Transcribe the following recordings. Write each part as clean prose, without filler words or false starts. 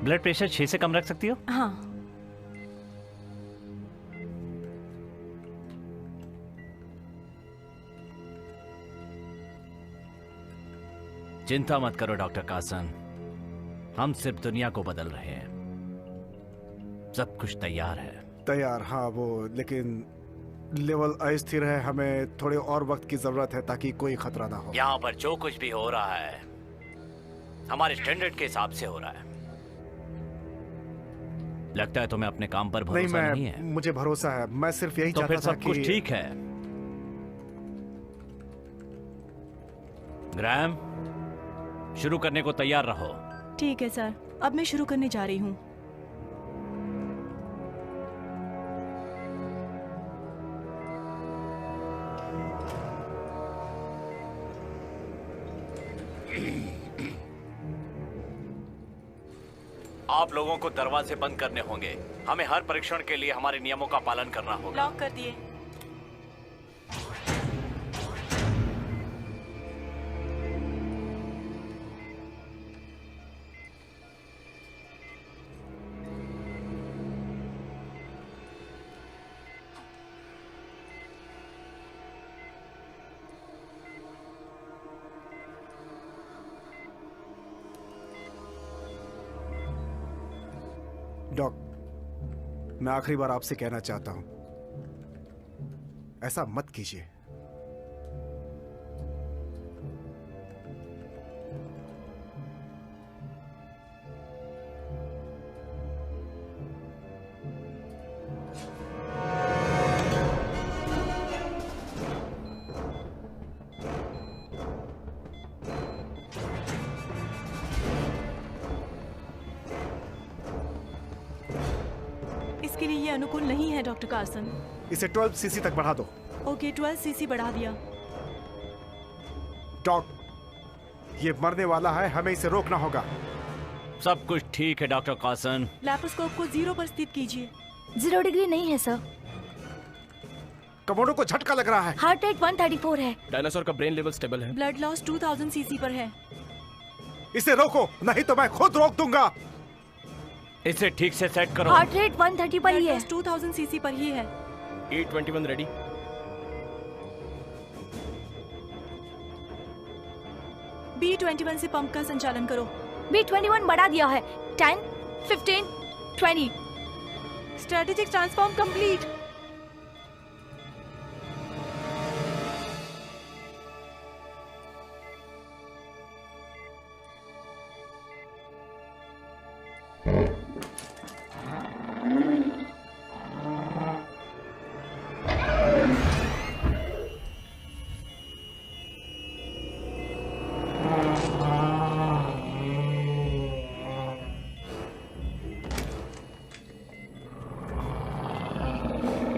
Blood pressure 6 से कम रख सकती हो? हाँ। चिंता मत करो डॉक्टर कासन, हम सिर्फ दुनिया को बदल रहे हैं। सब कुछ तैयार है। तैयार, हाँ वो, लेकिन लेवल अस्थिर है, हमें थोड़े और वक्त की जरूरत है ताकि कोई खतरा ना हो। यहाँ पर जो कुछ भी हो रहा है हमारे स्टैंडर्ड के हिसाब से हो रहा है। लगता है तुम्हें अपने काम पर भरोसा नहीं है। मुझे भरोसा है, मैं सिर्फ यही तो चाहता फिर था सब कि... कुछ ठीक है। ग्रैम, शुरू करने को तैयार रहो। ठीक है सर, अब मैं शुरू करने जा रही हूँ। आप लोगों को दरवाजे बंद करने होंगे। हमें हर परीक्षण के लिए हमारे नियमों का पालन करना होगा। लॉक कर दिए। डॉक, मैं आखिरी बार आपसे कहना चाहता हूं, ऐसा मत कीजिए। इसके लिए ये अनुकूल नहीं है डॉक्टर कार्सन। इसे 12 सीसी तक बढ़ा दो। ओके, 12 सीसी बढ़ा दिया। डॉक, ये मरने वाला है, हमें इसे रोकना होगा। सब कुछ ठीक है डॉक्टर कार्सन। लैप्रोस्कोप को 0 पर स्थित कीजिए। 0 डिग्री नहीं है सर। कमोडो को झटका लग रहा है। हार्ट रेट 134 है। डायनासोर का ब्रेन लेवल स्टेबल है। ब्लड लॉस 2000 सीसी पर है। इसे रोको, नहीं तो मैं खुद रोक दूंगा। इसे ठीक से सेट करो। हार्ट रेट 130 पर ही है। 2000 सीसी पर ही है। E21 ready. B21 से पंप का संचालन करो। B21 बढ़ा दिया है। 10, 15, 20। Strategic transform complete.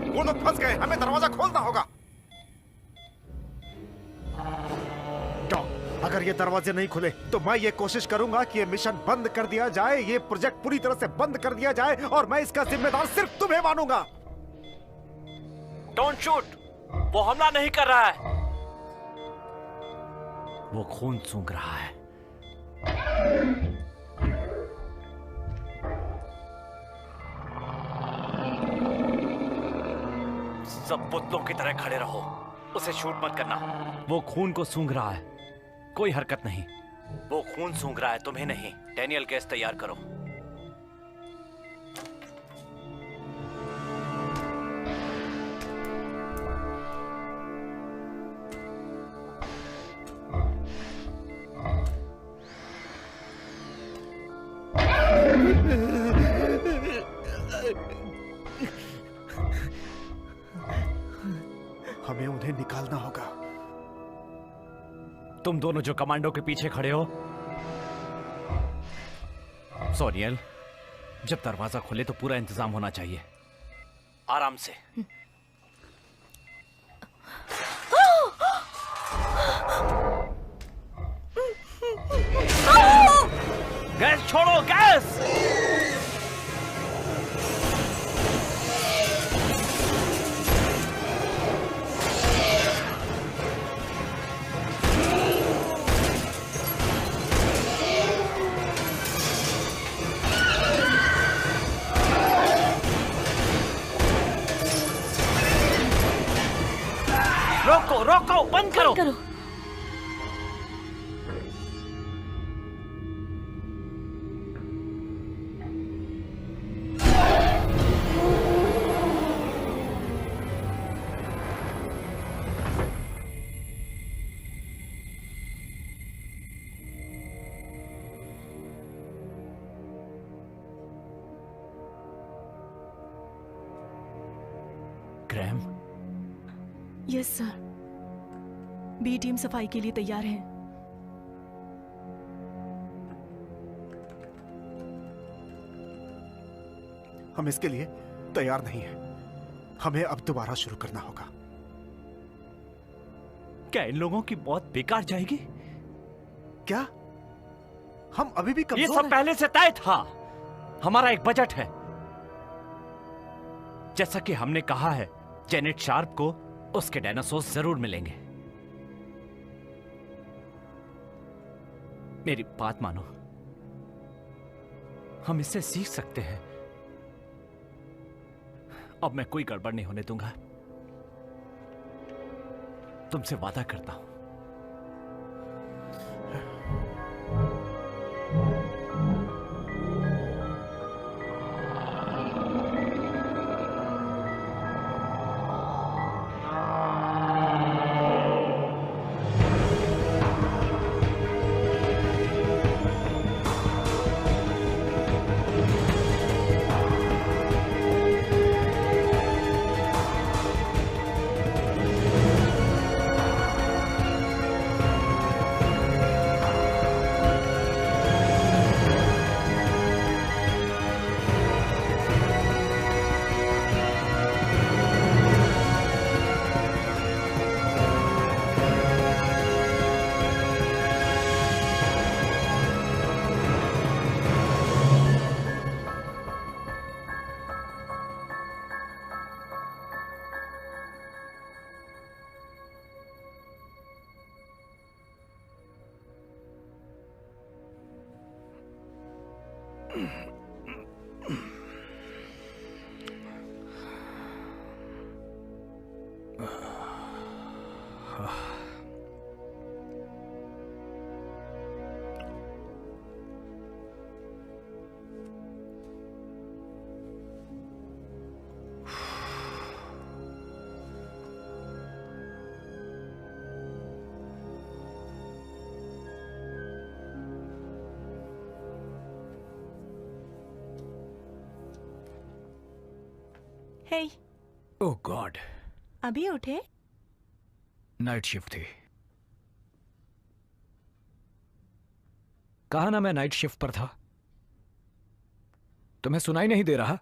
वो लोग फंस गए, हमें दरवाजा खोलना होगा। डॉक, अगर ये दरवाजे नहीं खुले तो मैं ये कोशिश करूंगा कि ये मिशन बंद कर दिया जाए, ये प्रोजेक्ट पूरी तरह से बंद कर दिया जाए, और मैं इसका जिम्मेदार सिर्फ तुम्हें मानूंगा। डोंट शूट, वो हमला नहीं कर रहा है, वो खून सूंघ रहा है। सब पुतलों की तरह खड़े रहो, उसे शूट मत करना। वो खून को सूंघ रहा है, कोई हरकत नहीं। वो खून सूंघ रहा है, तुम्हें नहीं। डैनियल, गैस तैयार करो। हमें उन्हें निकालना होगा। तुम दोनों जो कमांडो के पीछे खड़े हो, सोनियल, जब दरवाजा खुले तो पूरा इंतजाम होना चाहिए। आराम से। गैस छोड़ो, गैस! रोको, बंद करो। करो। ग्रैम, यस सर, बी टीम सफाई के लिए तैयार है। हम इसके लिए तैयार नहीं हैं। हमें अब दोबारा शुरू करना होगा। क्या इन लोगों की मौत बेकार जाएगी? क्या हम अभी भी ये कमजोर सब हैं? पहले से तय था। हमारा एक बजट है। जैसा कि हमने कहा है, जेनेट शार्प को उसके डायनासोर जरूर मिलेंगे। मेरी बात मानो, हम इससे सीख सकते हैं। अब मैं कोई गड़बड़ नहीं होने दूंगा। तुमसे वादा करता हूं। हे, ओह गॉड, अभी उठे? नाइट शिफ्ट थी। कहा ना मैं नाइट शिफ्ट पर था। तुम्हें सुनाई नहीं दे रहा?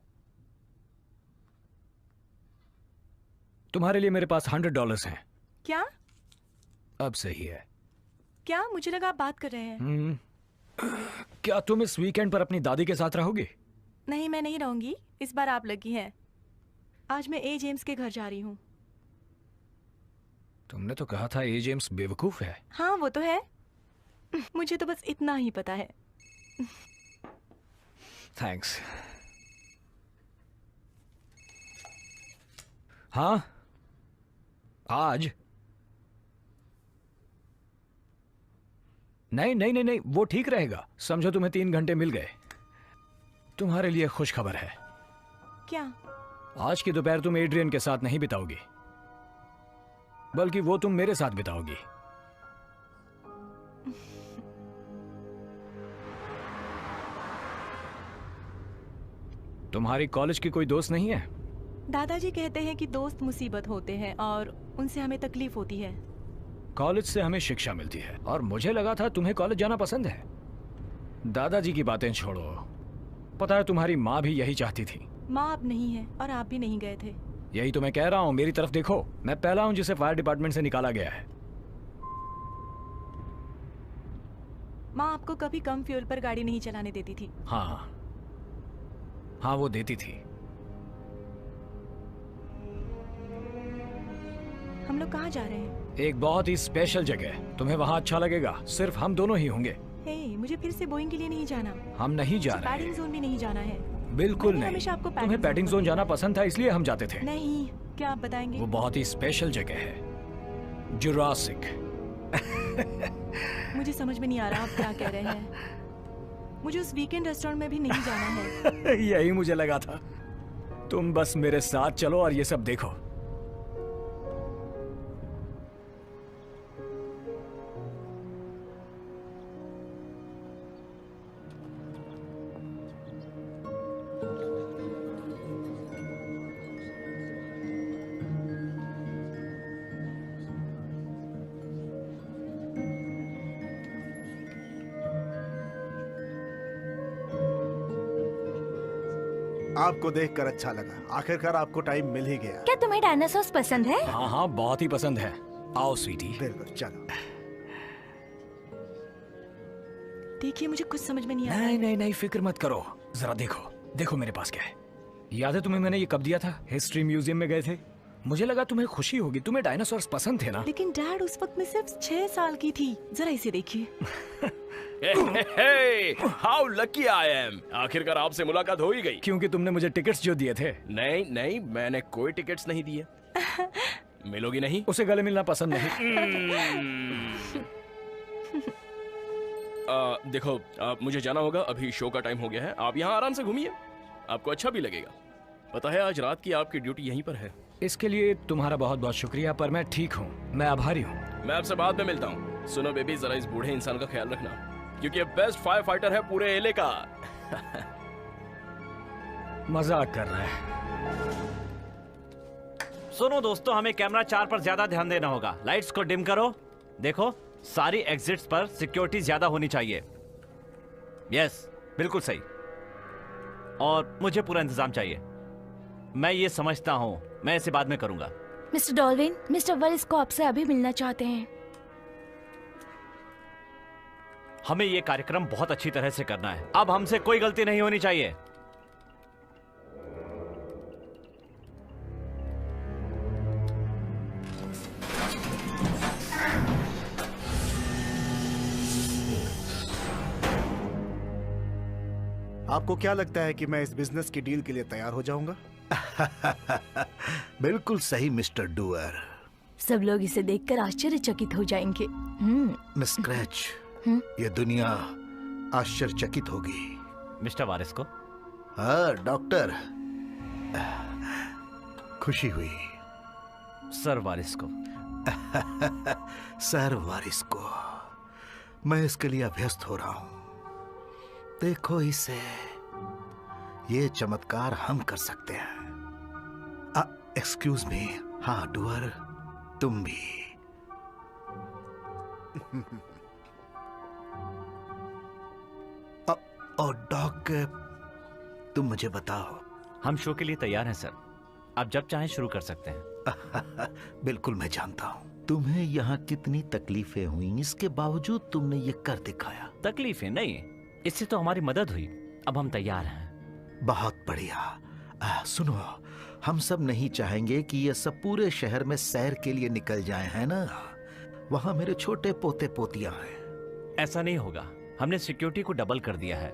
तुम्हारे लिए मेरे पास $100 हैं। क्या? अब सही है। क्या? मुझे लगा आप बात कर रहे हैं। क्या तुम इस वीकेंड पर अपनी दादी के साथ रहोगी? नहीं, मैं नहीं रहूंगी। इस बार आप लगी हैं। आज मैं ए जेम्स के घर जा रही हूँ। तुमने तो कहा था ए जेम्स बेवकूफ है। हाँ, वो तो है। मुझे तो बस इतना ही पता है। थैंक्स। हाँ, आज नहीं नहीं नहीं नहीं, वो ठीक रहेगा। समझो तुम्हें 3 घंटे मिल गए। तुम्हारे लिए खुश खबर है। क्या? आज की दोपहर तुम एड्रियन के साथ नहीं बिताओगी, बल्कि वो तुम मेरे साथ बिताओगी। तुम्हारी कॉलेज की कोई दोस्त नहीं है? दादाजी कहते हैं कि दोस्त मुसीबत होते हैं और उनसे हमें तकलीफ होती है। कॉलेज से हमें शिक्षा मिलती है, और मुझे लगा था तुम्हें कॉलेज जाना पसंद है। दादाजी की बातें छोड़ो, पता है तुम्हारी माँ भी यही चाहती थी। माँ अब नहीं है और आप भी नहीं गए थे। यही तो मैं कह रहा हूँ, मेरी तरफ देखो। मैं पहला हूँ जिसे फायर डिपार्टमेंट से निकाला गया है। माँ आपको कभी कम फ्यूल पर गाड़ी नहीं चलाने देती थी। हाँ हाँ, वो देती थी। हम लोग कहाँ जा रहे हैं? एक बहुत ही स्पेशल जगह। तुम्हें वहाँ अच्छा लगेगा। सिर्फ हम दोनों ही होंगे। हे, मुझे फिर से बोइंग के लिए नहीं जाना। हम नहीं जा रहे पैडिंग हैं। जोन भी नहीं जाना है। बिल्कुल मैंने नहीं। हमेशा आपको तुम्हें पैडिंग पैडिंग जोन जाना पसंद था, इसलिए हम जाते थे। नहीं, क्या आप बताएंगे? वो बहुत ही स्पेशल जगह है। जुरासिक। मुझे समझ में नहीं आ रहा आप क्या कह रहे हैं। मुझे उस वीकेंड रेस्टोरेंट में भी नहीं जाना है। यही मुझे लगा था। तुम बस मेरे साथ चलो और ये सब देखो। आपको देखकर अच्छा लगा। आखिरकार आपको टाइम मिल ही गया। क्या तुम्हें डायनासोर्स पसंद है? हाँ हाँ, बहुत ही पसंद है। आओ स्वीटी। बिल्कुल, चलो। देखिए मुझे कुछ समझ में नहीं आ रहा नहीं है। नहीं नहीं, फिक्र मत करो। जरा देखो, देखो मेरे पास क्या है। याद है तुम्हें मैंने ये कब दिया था? हिस्ट्री म्यूजियम में गए थे। मुझे लगा तुम्हें खुशी होगी, तुम्हें डायनासोर्स पसंद थे ना। लेकिन डैड उस वक्त मैं सिर्फ 6 साल की थी। जरा इसे देखिए। How lucky I am. आखिरकार आपसे मुलाकात हो ही गई। क्योंकि तुमने मुझे टिकट्स जो दिए थे। नहीं नहीं, मैंने कोई टिकट्स नहीं दिए। मिलोगी नहीं? उसे गले मिलना पसंद नहीं। देखो, मुझे जाना होगा। अभी शो का टाइम हो गया है। आप यहाँ आराम से घूमिए, आपको अच्छा भी लगेगा। पता है आज रात की आपकी ड्यूटी यहीं पर है। इसके लिए तुम्हारा बहुत बहुत शुक्रिया, पर मैं ठीक हूँ, मैं आभारी हूँ। मैं आपसे बाद में मिलता हूँ। सुनो बेबी, जरा इस बूढ़े इंसान का ख्याल रखना, क्योंकि ये बेस्ट फायर फाइटर है पूरे एले का। मजाक कर रहा है। सुनो दोस्तों, हमें कैमरा 4 पर ज्यादा ध्यान देना होगा। लाइट्स को डिम करो। देखो, सारी एग्जिट्स पर सिक्योरिटी ज्यादा होनी चाहिए। यस, बिल्कुल सही। और मुझे पूरा इंतजाम चाहिए। मैं ये समझता हूँ, मैं इसे बाद में करूंगा। मिस्टर डॉल्विन, मिस्टर वरिस को आपसे अभी मिलना चाहते हैं। हमें ये कार्यक्रम बहुत अच्छी तरह से करना है। अब हमसे कोई गलती नहीं होनी चाहिए। आपको क्या लगता है कि मैं इस बिजनेस की डील के लिए तैयार हो जाऊंगा? बिल्कुल सही मिस्टर डूअर। सब लोग इसे देखकर आश्चर्यचकित हो जाएंगे। मिस स्क्रैच, ये दुनिया आश्चर्यचकित होगी। मिस्टर वारिस को। हाँ डॉक्टर, खुशी हुई। सर वारिस को। सर वारिस को। मैं इसके लिए अभ्यस्त हो रहा हूं। देखो इसे, ये चमत्कार हम कर सकते हैं। Excuse me. हाँ डूअर, तुम भी। और डॉक, तुम मुझे बताओ। हम शो के लिए तैयार हैं सर। आप जब चाहें शुरू कर सकते हैं। बिल्कुल, मैं जानता हूं तुम्हें यहाँ कितनी तकलीफें हुई, इसके बावजूद तुमने ये कर दिखाया। तकलीफें नहीं, इससे तो हमारी मदद हुई। अब हम तैयार हैं। बहुत बढ़िया। सुनो, हम सब नहीं चाहेंगे कि ये सब पूरे शहर में सैर के लिए निकल जाएं, है ना? वहां मेरे छोटे पोते पोतियां हैं। ऐसा नहीं होगा। हमने सिक्योरिटी को डबल कर दिया है।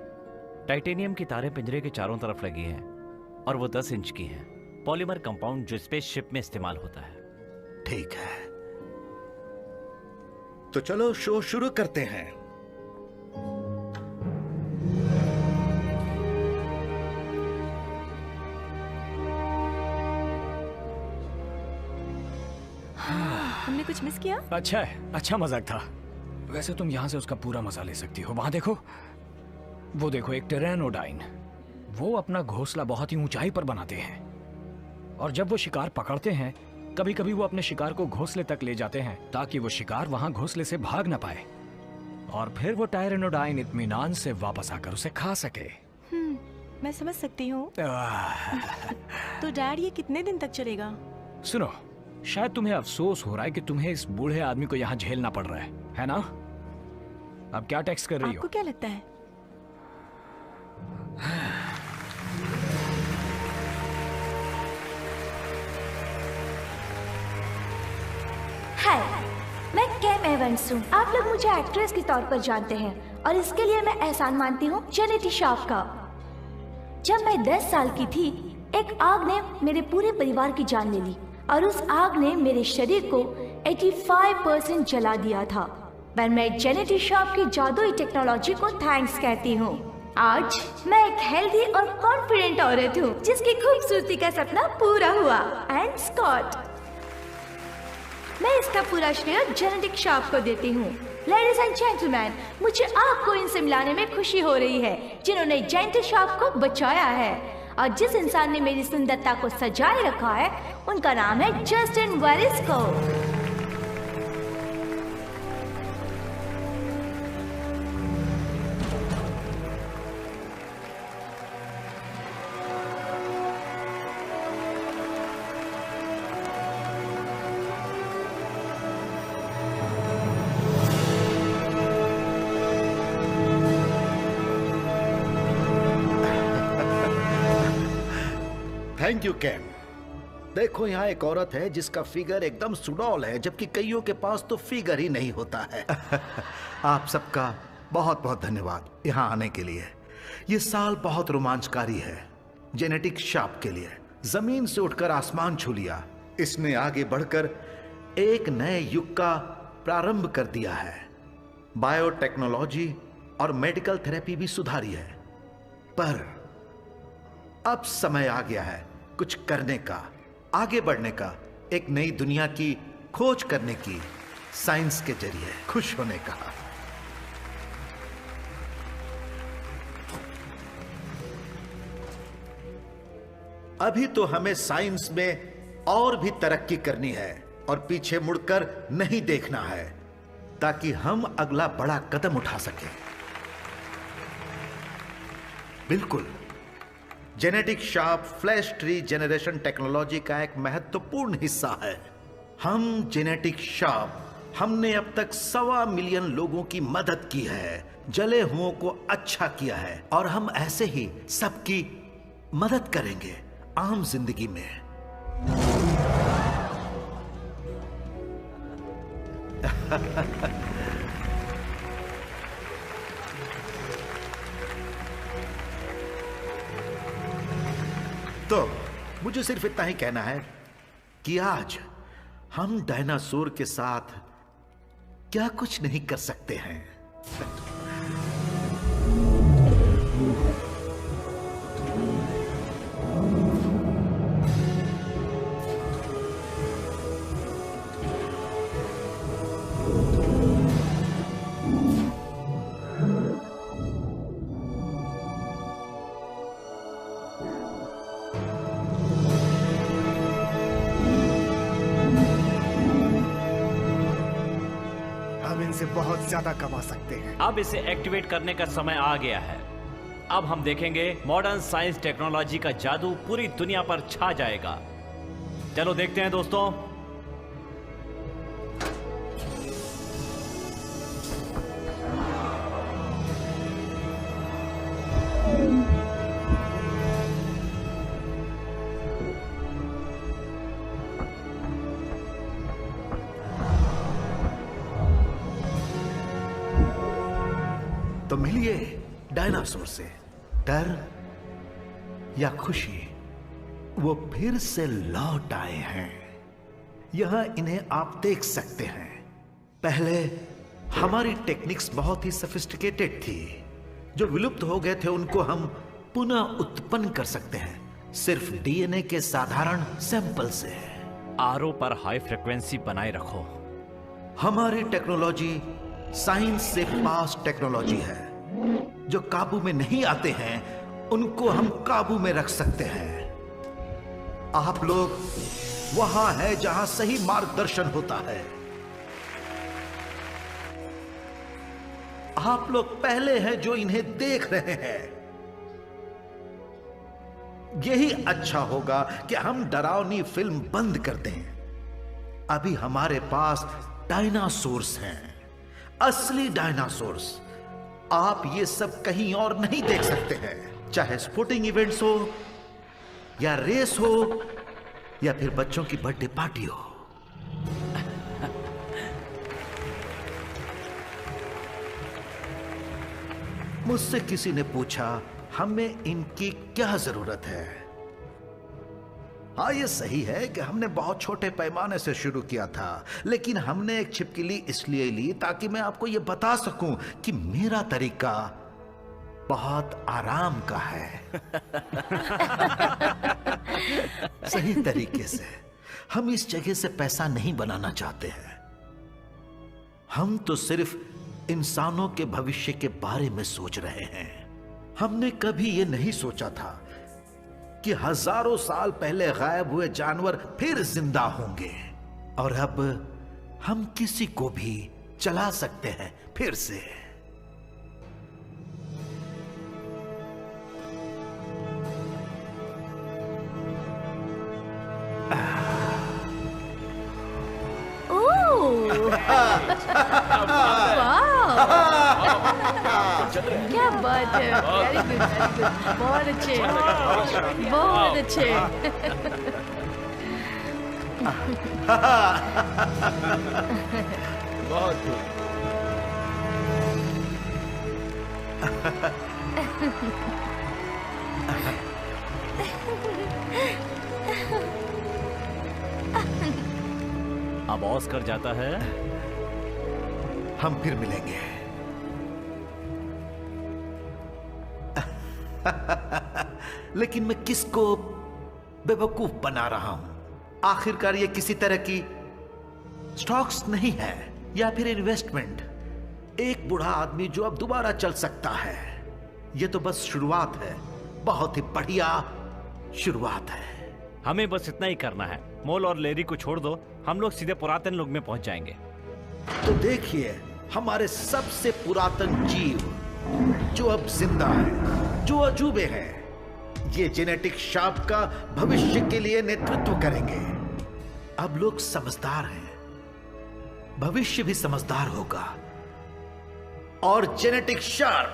टाइटेनियम की तारें पिंजरे के चारों तरफ लगी हैं और वो 10 इंच की हैं। पॉलीमर कंपाउंड जो स्पेसशिप में इस्तेमाल होता है। ठीक है, तो चलो शो शुरू करते हैं। हमने कुछ मिस किया? अच्छा है, अच्छा मजाक था। वैसे तुम यहाँ से उसका पूरा मजा ले सकती हो। वहां देखो, वो देखो, एक टेरानोडाइन। वो अपना घोंसला बहुत ही ऊंचाई पर बनाते हैं और जब वो शिकार पकड़ते हैं, कभी कभी वो अपने शिकार को घोंसले तक ले जाते हैं ताकि वो शिकार वहां घोंसले से भाग ना पाए और फिर वो टेरानोडाइन इत्मीनान से वापस आकर उसे खा सके। मैं समझ सकती हूँ। तो डैड, ये कितने दिन तक चलेगा? सुनो, शायद तुम्हें अफसोस हो रहा है कि तुम्हें इस बूढ़े आदमी को यहाँ झेलना पड़ रहा है ना? अब क्या टेक्स्ट कर रही हो? आपको क्या लगता है? हाय, मैं कैम एवंस हूँ। आप लोग मुझे एक्ट्रेस के तौर पर जानते हैं और इसके लिए मैं एहसान मानती हूँ चैरिटी श्रॉफ का। जब मैं 10 साल की थी, एक आग ने मेरे पूरे परिवार की जान ले ली और उस आग ने मेरे शरीर को 85% जला दिया था। पर मैं जेनेटिक शॉप की जादुई टेक्नोलॉजी को थैंक्स कहती हूँ। आज मैं एक हेल्दी और कॉन्फिडेंट औरत हूँ जिसकी खूबसूरती का सपना पूरा हुआ। एंड स्कॉट, मैं इसका पूरा श्रेय जेनेटिक शॉप को देती हूँ। लेडीज एंड जेंटलमैन, मुझे आपको इनसे मिलाने में खुशी हो रही है जिन्होंने जेनेटिक शॉप को बचाया है। और जिस इंसान ने मेरी सुंदरता को सजाए रखा है उनका नाम है Justin Verisco. Thank you Cam. देखो यहाँ एक औरत है जिसका फिगर एकदम सुडौल है, जबकि कईयों के पास तो फिगर ही नहीं होता है। आप सबका बहुत बहुत धन्यवाद यहाँ आने के लिए। ये साल बहुत रोमांचकारी है जेनेटिक शॉप के लिए। जमीन से उठकर आसमान छू लिया। इसने आगे बढ़कर एक नए युग का प्रारंभ कर दिया है। बायोटेक्नोलॉजी और मेडिकल थेरेपी भी सुधारी है। पर अब समय आ गया है कुछ करने का, आगे बढ़ने का, एक नई दुनिया की खोज करने की, साइंस के जरिए खुश होने का। अभी तो हमें साइंस में और भी तरक्की करनी है और पीछे मुड़कर नहीं देखना है ताकि हम अगला बड़ा कदम उठा सकें। बिल्कुल, genetic shop flash tree generation technology का एक महत्वपूर्ण हिस्सा है। हम जेनेटिक शॉप, हमने अब तक 1.25 मिलियन लोगों की मदद की है, जले हुओं को अच्छा किया है और हम ऐसे ही सबकी मदद करेंगे आम जिंदगी में। तो मुझे सिर्फ इतना ही कहना है कि आज हम डायनासोर के साथ क्या कुछ नहीं कर सकते हैं। बहुत ज्यादा कमा सकते हैं। अब इसे एक्टिवेट करने का समय आ गया है। अब हम देखेंगे मॉडर्न साइंस टेक्नोलॉजी का जादू पूरी दुनिया पर छा जाएगा। चलो देखते हैं दोस्तों। तो मिलिए डायनासोर से। डर या खुशी, वो फिर से लौट आए हैं। यहां इन्हें आप देख सकते हैं। पहले हमारी टेक्निक्स बहुत ही सोफिस्टिकेटेड थी। जो विलुप्त हो गए थे उनको हम पुनः उत्पन्न कर सकते हैं सिर्फ डीएनए के साधारण सैंपल से। आरओ पर हाई फ्रिक्वेंसी बनाए रखो। हमारी टेक्नोलॉजी साइंस से पास टेक्नोलॉजी है। जो काबू में नहीं आते हैं उनको हम काबू में रख सकते हैं। आप लोग वहां हैं जहां सही मार्गदर्शन होता है। आप लोग पहले हैं जो इन्हें देख रहे हैं। यही अच्छा होगा कि हम डरावनी फिल्म बंद कर दें। अभी हमारे पास डायनासोर्स हैं, असली डायनासोर्स। आप ये सब कहीं और नहीं देख सकते हैं, चाहे स्पोर्टिंग इवेंट्स हो या रेस हो या फिर बच्चों की बर्थडे पार्टी हो। मुझसे किसी ने पूछा हमें इनकी क्या जरूरत है। हाँ, ये सही है कि हमने बहुत छोटे पैमाने से शुरू किया था, लेकिन हमने एक छिपकली इसलिए ली ताकि मैं आपको ये बता सकूं कि मेरा तरीका बहुत आराम का है। सही तरीके से। हम इस जगह से पैसा नहीं बनाना चाहते हैं। हम तो सिर्फ इंसानों के भविष्य के बारे में सोच रहे हैं। हमने कभी ये नहीं सोचा था कि हजारों साल पहले गायब हुए जानवर फिर जिंदा होंगे, और अब हम किसी को भी चला सकते हैं फिर से। क्या बात है, वेरी गुड वेरी गुड, बहुत अच्छे बहुत अच्छे। बहुत खूब। अब ऑस्कर जाता है। हम फिर मिलेंगे। लेकिन मैं किसको बेवकूफ बना रहा हूं? आखिरकार ये किसी तरह की स्टॉक्स नहीं है या फिर इन्वेस्टमेंट। एक बूढ़ा आदमी जो अब दोबारा चल सकता है। ये तो बस शुरुआत है, बहुत ही बढ़िया शुरुआत है। हमें बस इतना ही करना है। मोल और लेरी को छोड़ दो, हम लोग सीधे पुरातन युग में पहुंच जाएंगे। तो देखिए, हमारे सबसे पुरातन जीव जो अब जिंदा है, जो अजूबे हैं, ये जेनेटिक शाप का भविष्य के लिए नेतृत्व करेंगे। अब लोग समझदार हैं, भविष्य भी समझदार होगा, और जेनेटिक शार्प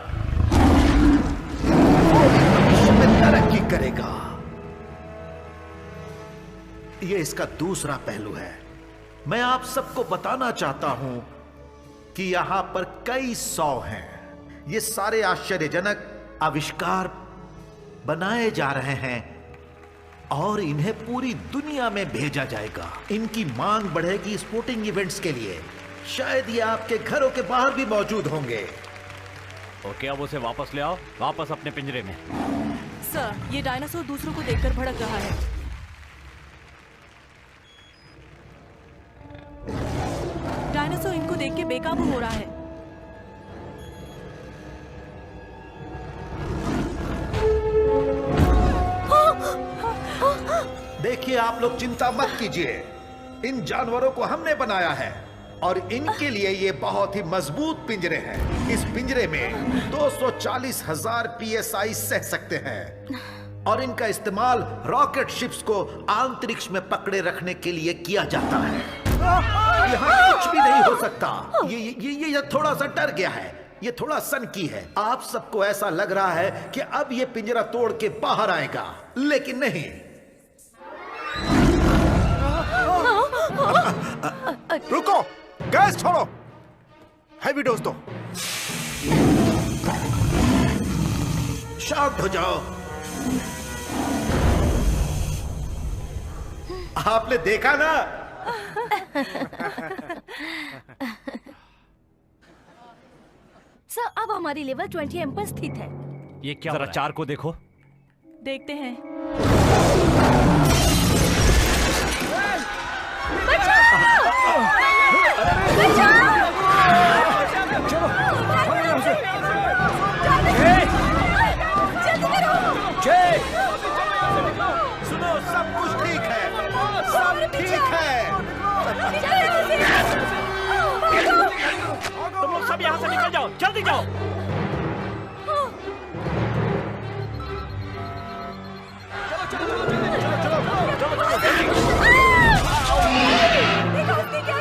भविष्य में तरक्की करेगा। यह इसका दूसरा पहलू है। मैं आप सबको बताना चाहता हूं कि यहां पर कई 100 हैं। ये सारे आश्चर्यजनक आविष्कार बनाए जा रहे हैं और इन्हें पूरी दुनिया में भेजा जाएगा। इनकी मांग बढ़ेगी स्पोर्टिंग इवेंट्स के लिए। शायद ये आपके घरों के बाहर भी मौजूद होंगे। ओके, अब उसे वापस ले आओ, वापस अपने पिंजरे में। सर, ये डायनासोर दूसरों को देखकर भड़क रहा है। डायनासोर इनको देख के बेकाबू हो रहा है। देखिए, आप लोग चिंता मत कीजिए। इन जानवरों को हमने बनाया है और इनके लिए ये बहुत ही मजबूत पिंजरे हैं। इस पिंजरे में 240,000 PSI सह सकते हैं और इनका इस्तेमाल रॉकेट शिप्स को अंतरिक्ष में पकड़े रखने के लिए किया जाता है। यहाँ कुछ भी नहीं हो सकता। ये थोड़ा सा डर गया है, ये थोड़ा सनकी है। आप सबको ऐसा लग रहा है कि अब ये पिंजरा तोड़ के बाहर आएगा, लेकिन नहीं। रुको, गैस छोड़ो, हैवी डोज दो। शांत हो जाओ। आपने देखा ना? सर, अब हमारी लेवल 20M पर स्थित है। ये क्या? जरा 4 को देखो। देखते हैं। सुनो, सब कुछ ठीक है, सब ठीक है। तुम लोग सब यहाँ से निकल जाओ, जल्दी जाओ।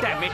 Damn it!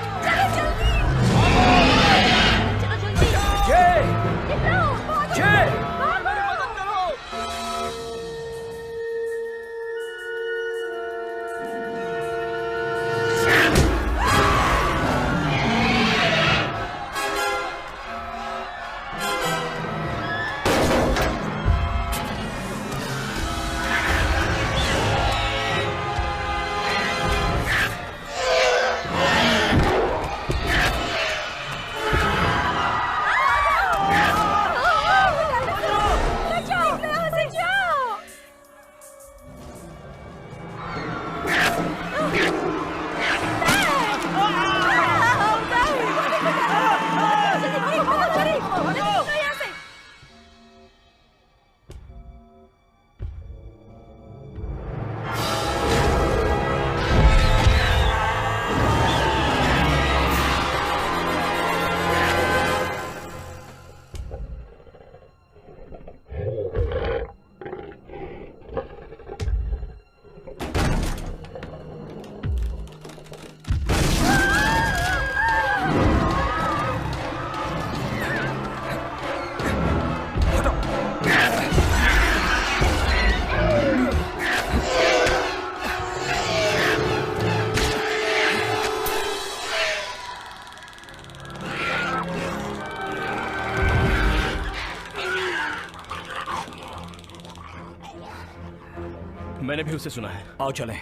मैंने भी उसे सुना है। आओ चलें।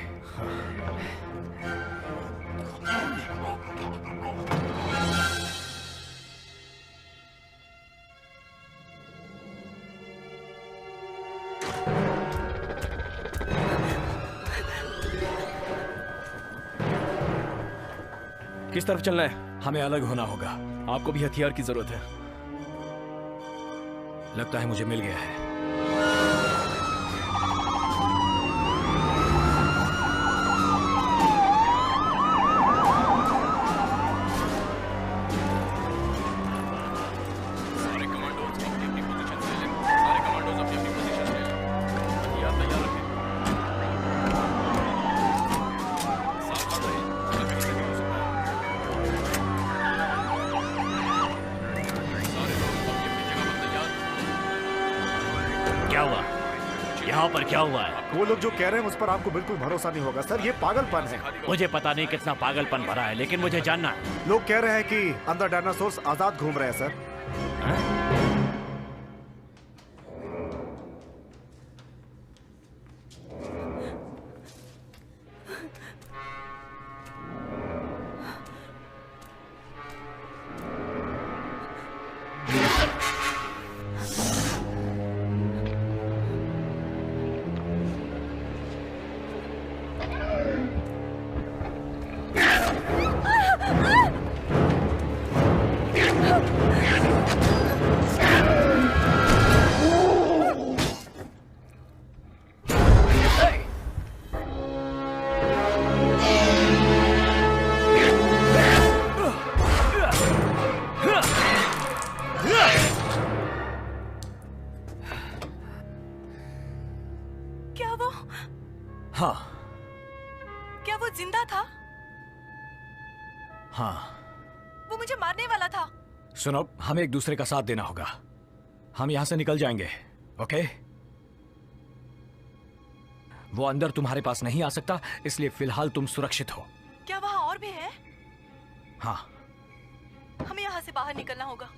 किस तरफ चलना है? हमें अलग होना होगा। आपको भी हथियार की जरूरत है। लगता है मुझे मिल गया है। सारे कमांडोज अपनी अपनी पोजीशन ले लें। सारे कमांडोज अपनी अपनी पोजीशन ले लें। हथियार तैयार रखें। सावधान रहें, कहीं से भी हो सकता है। सारे लोग अपनी अपनी जगह पर तैयार। क्या हुआ? यहाँ पर क्या हुआ है? वो लोग जो कह रहे हैं उस पर आपको बिल्कुल भरोसा नहीं होगा सर, ये पागलपन है। मुझे पता नहीं कितना पागलपन भरा है, लेकिन मुझे जानना है। लोग कह रहे हैं कि अंदर डायनासोर्स आजाद घूम रहे हैं सर। क्या वो हाँ क्या वो जिंदा था? हाँ। वो मुझे मारने वाला था। सुनो, हमें एक दूसरे का साथ देना होगा। हम यहां से निकल जाएंगे, ओके? वो अंदर तुम्हारे पास नहीं आ सकता, इसलिए फिलहाल तुम सुरक्षित हो। क्या वहाँ और भी है? हाँ। हमें यहाँ से बाहर निकलना होगा।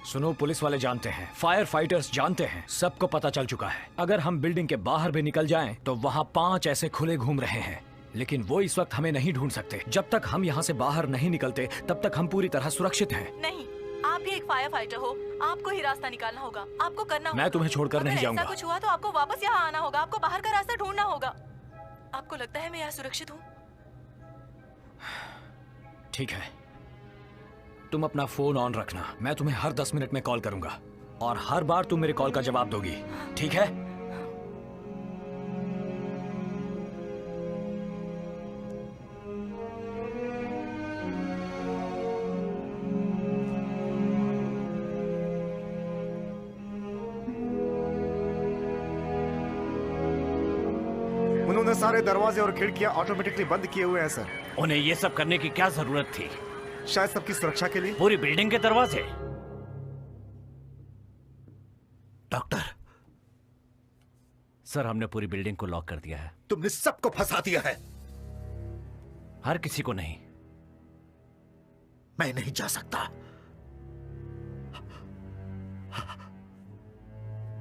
सुनो, पुलिस वाले जानते हैं, फायर फाइटर्स जानते हैं, सबको पता चल चुका है। अगर हम बिल्डिंग के बाहर भी निकल जाएं, तो वहाँ 5 ऐसे खुले घूम रहे हैं, लेकिन वो इस वक्त हमें नहीं ढूंढ सकते। जब तक हम यहाँ से बाहर नहीं निकलते, तब तक हम पूरी तरह सुरक्षित हैं। नहीं, आप भी एक फायर फाइटर हो, आपको ही रास्ता निकालना होगा, आपको करना होगा। मैं तुम्हें छोड़कर नहीं जाऊंगा। अगर ऐसा कुछ हुआ तो आपको वापस यहाँ आना होगा, आपको बाहर का रास्ता ढूंढना होगा। आपको लगता है मैं यहाँ सुरक्षित हूँ? ठीक है, तुम अपना फोन ऑन रखना। मैं तुम्हें हर 10 मिनट में कॉल करूंगा और हर बार तुम मेरे कॉल का जवाब दोगी, ठीक है? उन्होंने सारे दरवाजे और खिड़कियां ऑटोमेटिकली बंद किए हुए हैं सर। उन्हें ये सब करने की क्या जरूरत थी? शायद सबकी सुरक्षा के लिए। पूरी बिल्डिंग के दरवाजे? डॉक्टर, सर, हमने पूरी बिल्डिंग को लॉक कर दिया है। तुमने सबको फंसा दिया है। हर किसी को नहीं। मैं नहीं जा सकता।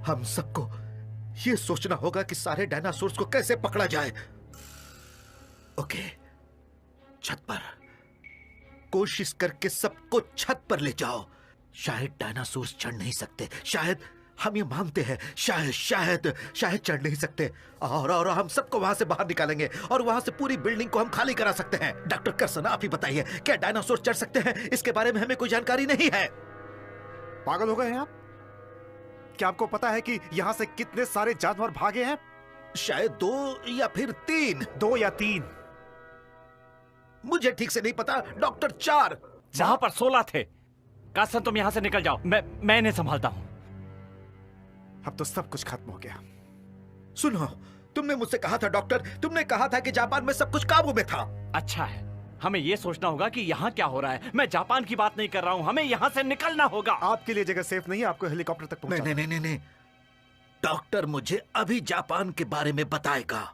हम सबको ये सोचना होगा कि सारे डायनासोर्स को कैसे पकड़ा जाए। ओके, छत पर कोशिश करके सबको छत पर ले जाओ। शायद डायनासोर्स चढ़ नहीं सकते, शायद हम ये मानते हैं, शायद चढ़ नहीं सकते, और हम सबको वहां से बाहर निकालेंगे और वहां से पूरी बिल्डिंग को हम खाली करा सकते हैं। डॉक्टर कर्सन, आप ही बताइए, क्या डायनासोर चढ़ सकते हैं? इसके बारे में हमें कोई जानकारी नहीं है। पागल हो गए हैं आप? क्या आपको पता है कि यहाँ से कितने सारे जानवर भागे हैं? शायद 2 या फिर 3। 2 या 3? मुझे ठीक से नहीं पता डॉक्टर। 4। जहां पर 16 थे। कासन, तुम यहाँ से निकल जाओ, मैं इन्हें संभालता हूँ। अब तो सब कुछ खत्म हो गया। सुनो, तुमने मुझसे कहा था डॉक्टर, तुमने कहा था कि जापान में सब कुछ काबू में था। अच्छा है, हमें ये सोचना होगा कि यहाँ क्या हो रहा है। मैं जापान की बात नहीं कर रहा हूँ, हमें यहाँ से निकलना होगा। आपके लिए जगह सेफ नहीं है, आपको हेलीकॉप्टर तक पहुंचाना। नहीं, डॉक्टर मुझे अभी जापान के बारे में बताएगा।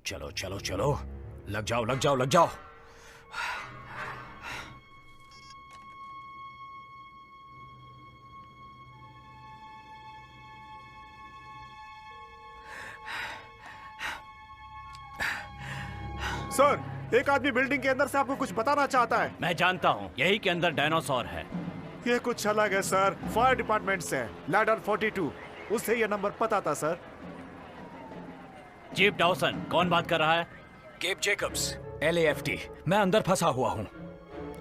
चलो चलो चलो, लग जाओ लग जाओ लग जाओ। सर, एक आदमी बिल्डिंग के अंदर से आपको कुछ बताना चाहता है। मैं जानता हूँ, यही के अंदर डायनासोर है। ये कुछ अलग है सर, फायर डिपार्टमेंट से, लैडर 42, उससे ये नंबर पता था सर। चीफ डाउसन, कौन बात कर रहा है? गेब जेकब्स, LAFT। मैं अंदर फंसा हुआ हूँ।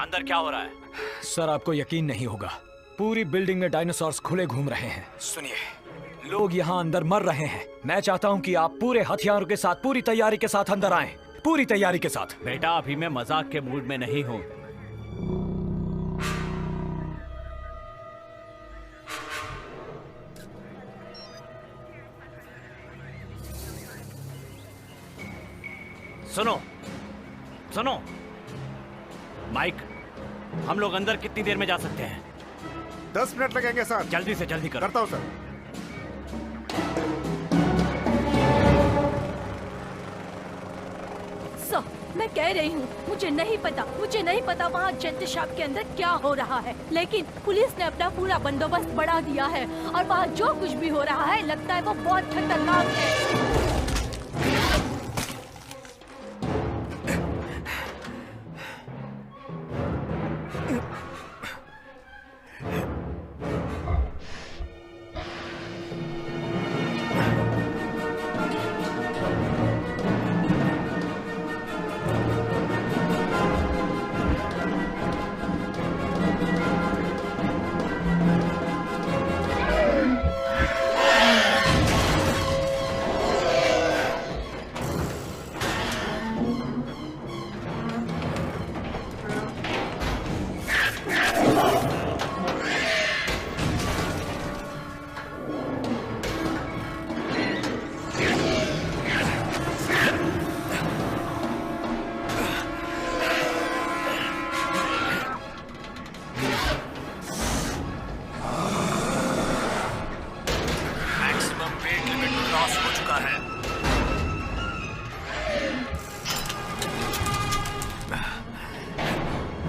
अंदर क्या हो रहा है? सर, आपको यकीन नहीं होगा, पूरी बिल्डिंग में डायनासोर्स खुले घूम रहे हैं। सुनिए, लोग यहाँ अंदर मर रहे हैं। मैं चाहता हूँ कि आप पूरे हथियारों के साथ, पूरी तैयारी के साथ अंदर आएं, पूरी तैयारी के साथ। बेटा, अभी मैं मजाक के मूड में नहीं हूँ। सुनो सुनो माइक, हम लोग अंदर कितनी देर में जा सकते हैं? 10 मिनट लगेंगे सर। जल्दी से जल्दी करो। करता हूँ सर। सर, मैं कह रही हूँ, मुझे नहीं पता वहाँ जेनेटी शॉप के अंदर क्या हो रहा है, लेकिन पुलिस ने अपना पूरा बंदोबस्त बढ़ा दिया है और वहाँ जो कुछ भी हो रहा है लगता है वो बहुत खतरनाक है।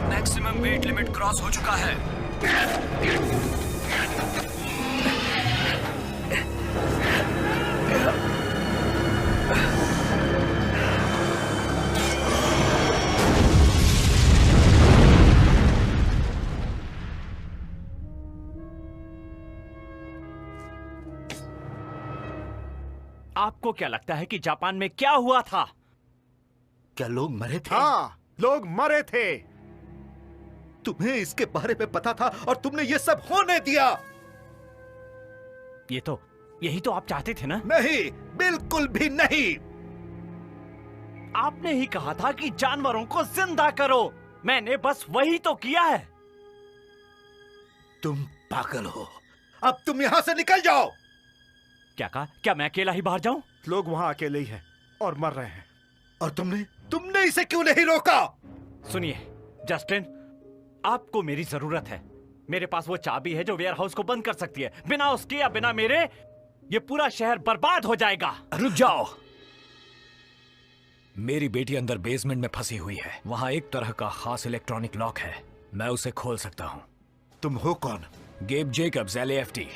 मैक्सिमम वेट लिमिट क्रॉस हो चुका है। आपको क्या लगता है कि जापान में क्या हुआ था? क्या लोग मरे थे? हाँ, लोग मरे थे। तुम्हें इसके बारे में पता था और तुमने ये सब होने दिया। यही तो आप चाहते थे ना? नहीं, बिल्कुल भी नहीं। आपने ही कहा था कि जानवरों को जिंदा करो। मैंने बस वही तो किया है। तुम पागल हो। अब तुम यहां से निकल जाओ। क्या कहा? क्या मैं अकेला ही बाहर जाऊं? लोग वहां अकेले ही हैं और मर रहे हैं। और तुमने इसे क्यों नहीं रोका? सुनिए जस्टिन, आपको मेरी जरूरत है। मेरे पास वो चाबी है जो वेयर हाउस को बंद कर सकती है। बिना उसके या बिना मेरे ये पूरा शहर बर्बाद हो जाएगा। रुक जाओ। मेरी बेटी अंदर बेसमेंट में फंसी हुई है। वहां एक तरह का खास इलेक्ट्रॉनिक लॉक है, मैं उसे खोल सकता हूं। तुम हो कौन? गेब जेकब्स, LAFT।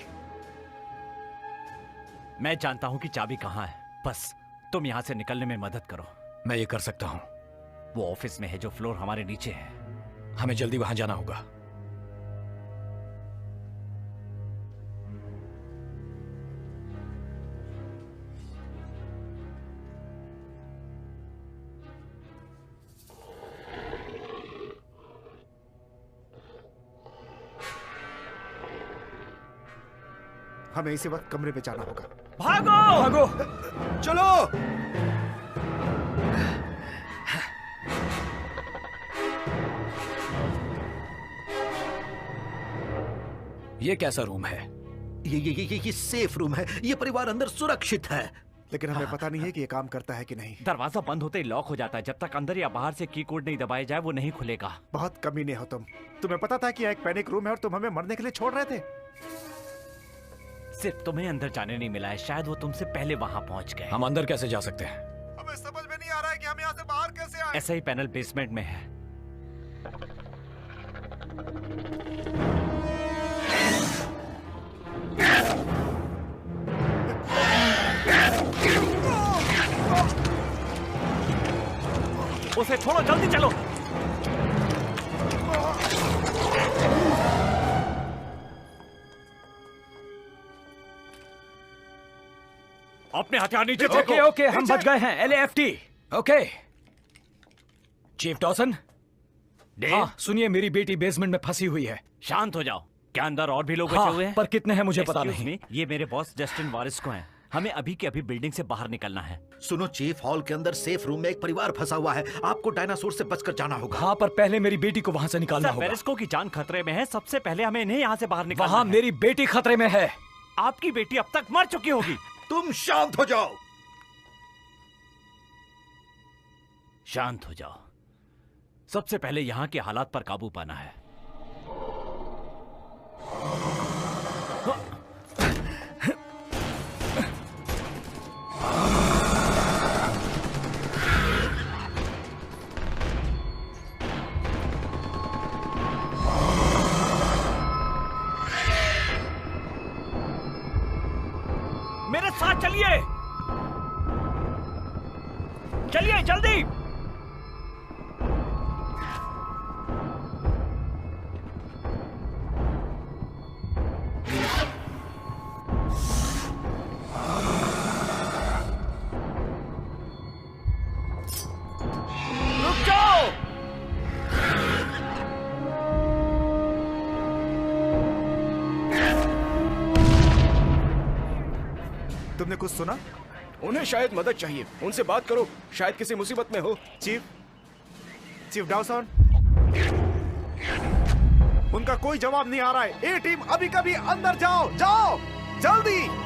मैं जानता हूं कि चाबी कहां है, बस तुम यहां से निकलने में मदद करो। मैं ये कर सकता हूं। वो ऑफिस में है जो फ्लोर हमारे नीचे है। हमें जल्दी वहां जाना होगा। हमें इसी वक्त कमरे पे जाना होगा। भागो भागो, चलो। ये कैसा रूम है? ये सेफ रूम है। ये परिवार अंदर सुरक्षित है। लेकिन हमें पता नहीं है कि ये काम करता है कि नहीं। दरवाजा बंद होते ही लॉक हो जाता है। जब तक अंदर या बाहर से की कोड नहीं दबाया जाए वो नहीं खुलेगा। बहुत कमीने हो तुम। तुम्हें पता था कि यह एक पैनिक रूम है और तुम हमें मरने के लिए छोड़ रहे थे। सिर्फ तुम्हें अंदर जाने नहीं मिला है, शायद वो तुमसे पहले वहां पहुंच गए। हम अंदर कैसे जा सकते हैं? हमें समझ में नहीं आ रहा है कि हम यहाँ से बाहर कैसे आए। ऐसा ही पैनल बेसमेंट में है। उसे छोड़ो, जल्दी चलो। अपने हथियार नीचे फेंको। ओके ओके, हम बच गए हैं। LAFT। Okay chief Dawson. हाँ सुनिए, मेरी बेटी बेसमेंट में फंसी हुई है। शांत हो जाओ। क्या अंदर और भी लोग हाँ, बचे हुए हैं? पर कितने हैं मुझे पता Excuse नहीं। me, ये मेरे बॉस जस्टिन वारिस को हैं। हमें अभी के अभी बिल्डिंग से बाहर निकलना है। सुनो चीफ, हॉल के अंदर सेफ रूम में एक परिवार फंसा हुआ है। आपको डायनासोर से बचकर जाना होगा। हाँ, पर पहले मेरी बेटी को वहाँ से निकालना सर, होगा। वेरिस्को की जान खतरे में है। सबसे पहले हमें इन्हें यहाँ से बाहर निकालना वहाँ है। मेरी बेटी खतरे में है। आपकी बेटी अब तक मर चुकी होगी। तुम शांत हो जाओ। शांत हो जाओ। सबसे पहले यहाँ के हालात पर काबू पाना है। मेरे साथ चलिए, चलिए जल्दी। रुक जाओ। तुमने कुछ सुना? उन्हें शायद मदद चाहिए, उनसे बात करो, शायद किसी मुसीबत में हो। चीफ डॉसन, उनका कोई जवाब नहीं आ रहा है। ए टीम, अभी कभी अंदर जाओ, जाओ जल्दी।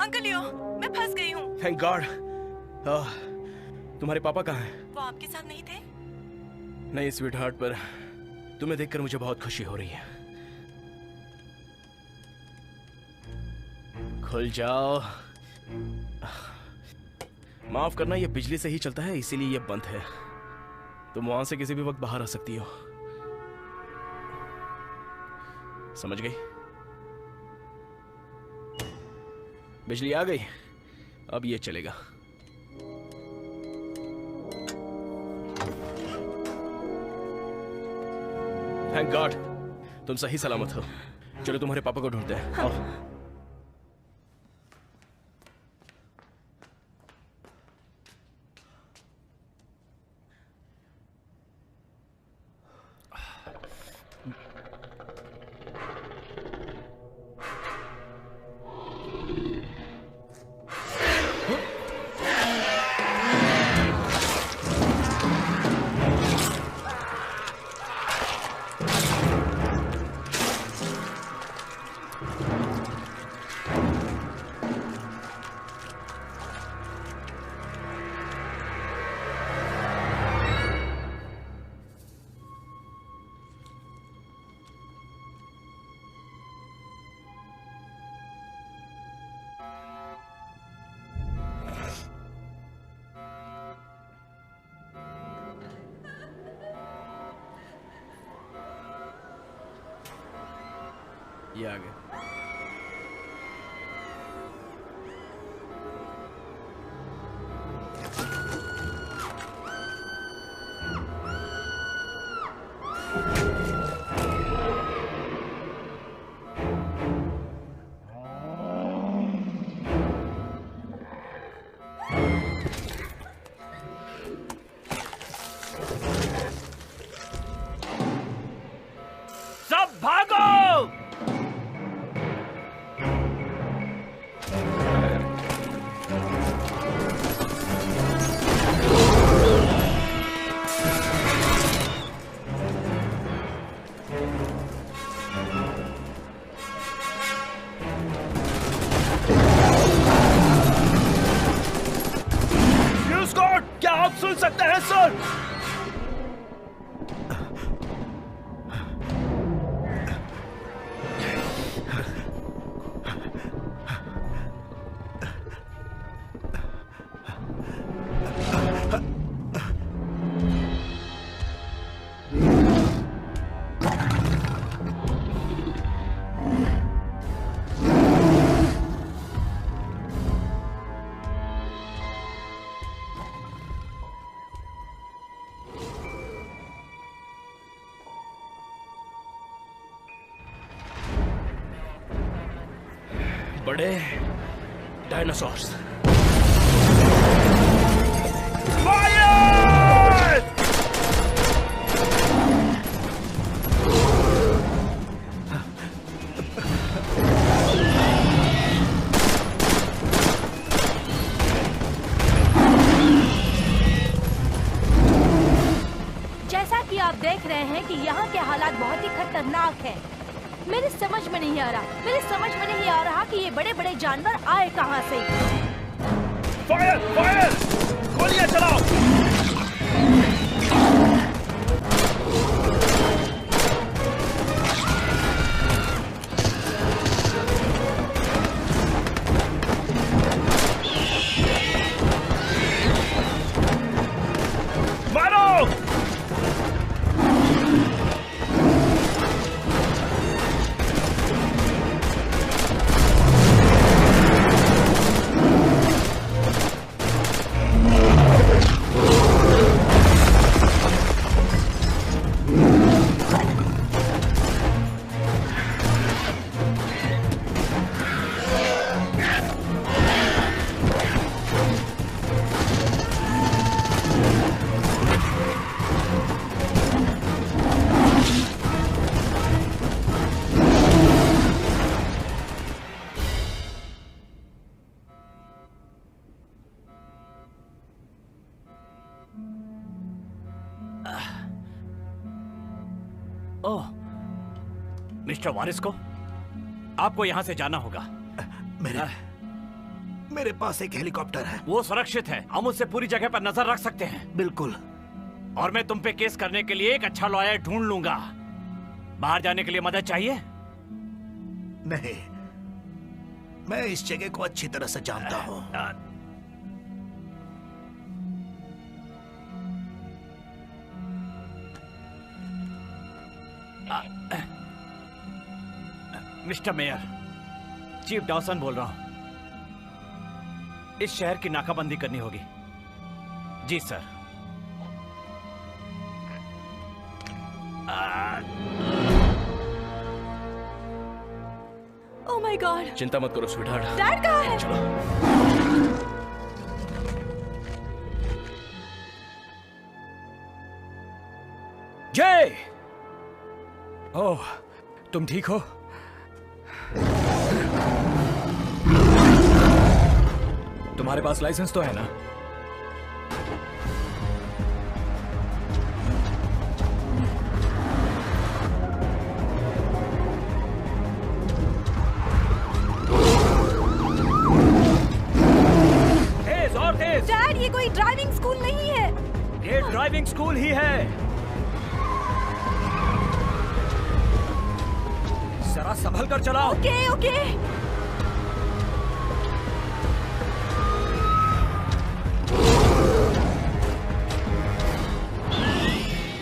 अंकल लियो, मैं फंस गई हूँ। Thank God. तुम्हारे पापा कहाँ हैं? वो आपके साथ नहीं थे? नहीं स्वीट हार्ट, पर तुम्हें देखकर मुझे बहुत खुशी हो रही है। खुल जाओ। माफ करना, ये बिजली से ही चलता है, इसीलिए ये बंद है। तुम वहां से किसी भी वक्त बाहर आ सकती हो। समझ गई? बिजली आ गई, अब ये चलेगा। थैंक गॉड, तुम सही सलामत हो। चलो तुम्हारे पापा को ढूंढते हैं। आओ। ये आ गए। सब भागो। हैं सर। बड़े डायनासोर्स। जैसा कि आप देख रहे हैं कि यहाँ के हालात बहुत ही खतरनाक है। मेरी समझ में नहीं आ रहा कि ये बड़े बड़े जानवर आए कहाँ से। फायर फायर, गोलियां चलाओ। ओह, मिस्टर वारिस्को, आपको यहां से जाना होगा। मेरे पास एक हेलीकॉप्टर है। वो सुरक्षित है, हम उससे पूरी जगह पर नजर रख सकते हैं। बिल्कुल। और मैं तुम पे केस करने के लिए एक अच्छा लॉयर ढूंढ लूंगा। बाहर जाने के लिए मदद चाहिए? नहीं, मैं इस जगह को अच्छी तरह से जानता हूँ। मिस्टर मेयर, चीफ डॉसन बोल रहा हूं। इस शहर की नाकाबंदी करनी होगी। जी सर। Oh my God. चिंता मत करो स्वीटहार्ट। डैड कहाँ है? चलो। जय। ओह, तुम ठीक हो? तुम्हारे पास लाइसेंस तो है ना? तेज और तेज। डैड, ये कोई ड्राइविंग स्कूल नहीं है। ये ड्राइविंग स्कूल ही है। जरा संभल कर चलाओ। Okay okay.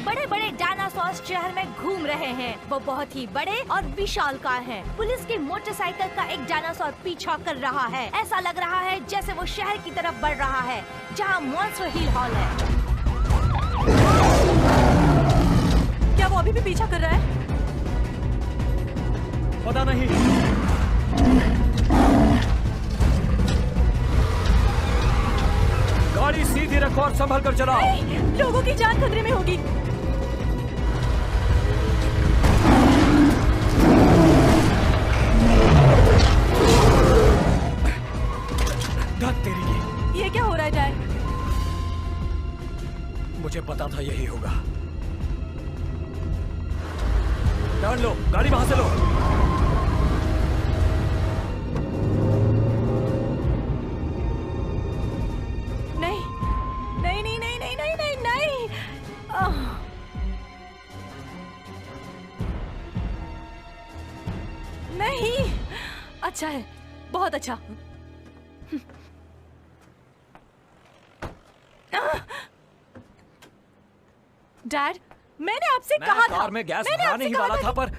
बड़े बड़े डायनासोर्स शहर में घूम रहे हैं। वो बहुत ही बड़े और विशालकाय हैं। पुलिस की मोटरसाइकिल का एक डायनासोर पीछा कर रहा है। ऐसा लग रहा है जैसे वो शहर की तरफ बढ़ रहा है, जहाँ मॉन्स्टर हिल हॉल है। क्या वो अभी भी पीछा कर रहा है? पता नहीं। गाड़ी सीधी रखो और संभल कर चलाओ। नहीं, लोगों की जान खतरे में होगी। धत तेरी की। ये क्या हो रहा है डैड? मुझे पता था यही होगा। टर्न लो, गाड़ी वहां से लो। नहीं नहीं नहीं नहीं नहीं नहीं नहीं नहीं, अच्छा है, बहुत अच्छा। डैड, मैंने आपसे मैं कहा था, कार में गैस मैंने भराने आपसे ही कहा वाला था था, पर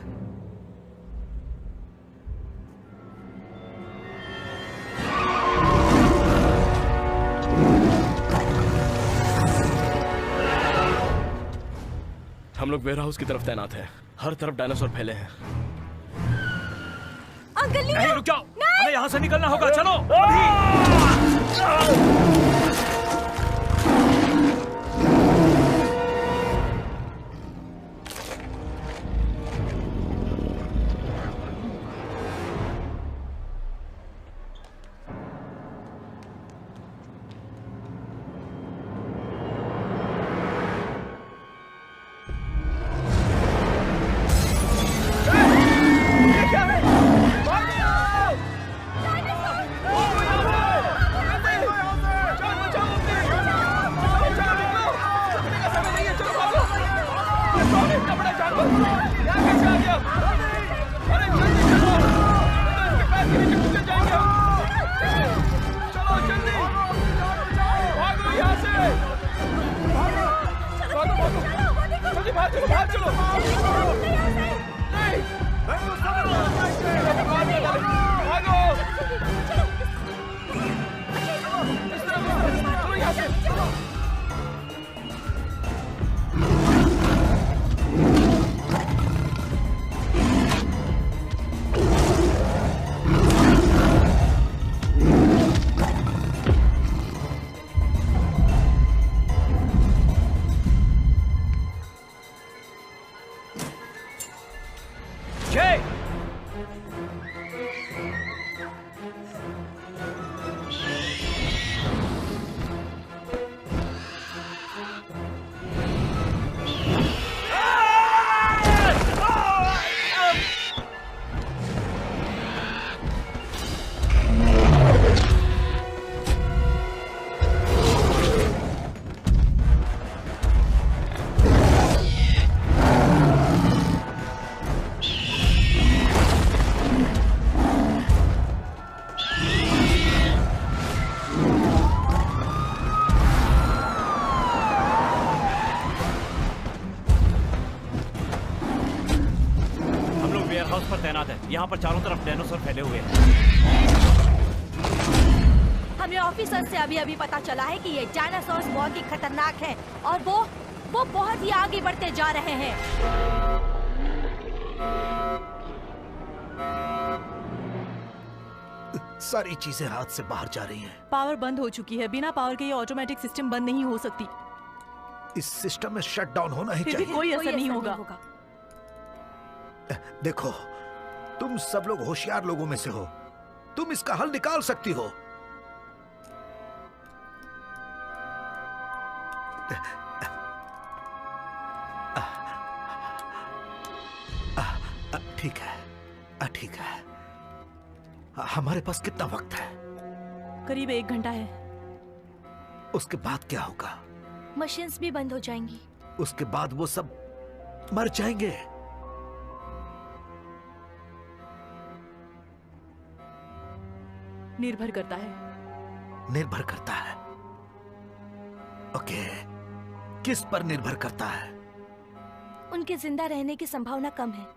हम लोग वेयर हाउस की तरफ तैनात हैं। हर तरफ डायनासोर फैले हैं। अंकल नहीं, लियो, रुक जाओ, हमें यहाँ से निकलना होगा, चलो अभी। यहाँ पर चारों तरफ डायनासोर फैले हुए हैं। हमें ऑफिसर से अभी अभी पता चला है कि ये डायनासोर्स बहुत ही खतरनाक हैं और वो बहुत ही आगे बढ़ते जा रहे हैं। सारी चीजें हाथ से बाहर जा रही हैं। पावर बंद हो चुकी है, बिना पावर के ये ऑटोमेटिक सिस्टम बंद नहीं हो सकती। इस सिस्टम में शट डाउन होना ही फिर भी चाहिए। कोई असर नहीं होगा। देखो, तुम सब लोग होशियार लोगों में से हो, तुम इसका हल निकाल सकती हो। ठीक है, ठीक है। हमारे पास कितना वक्त है? करीब 1 घंटा है। उसके बाद क्या होगा? मशीन्स भी बंद हो जाएंगी। उसके बाद वो सब मर जाएंगे। निर्भर करता है। निर्भर करता है। ओके, किस पर निर्भर करता है? उनके जिंदा रहने की संभावना कम है।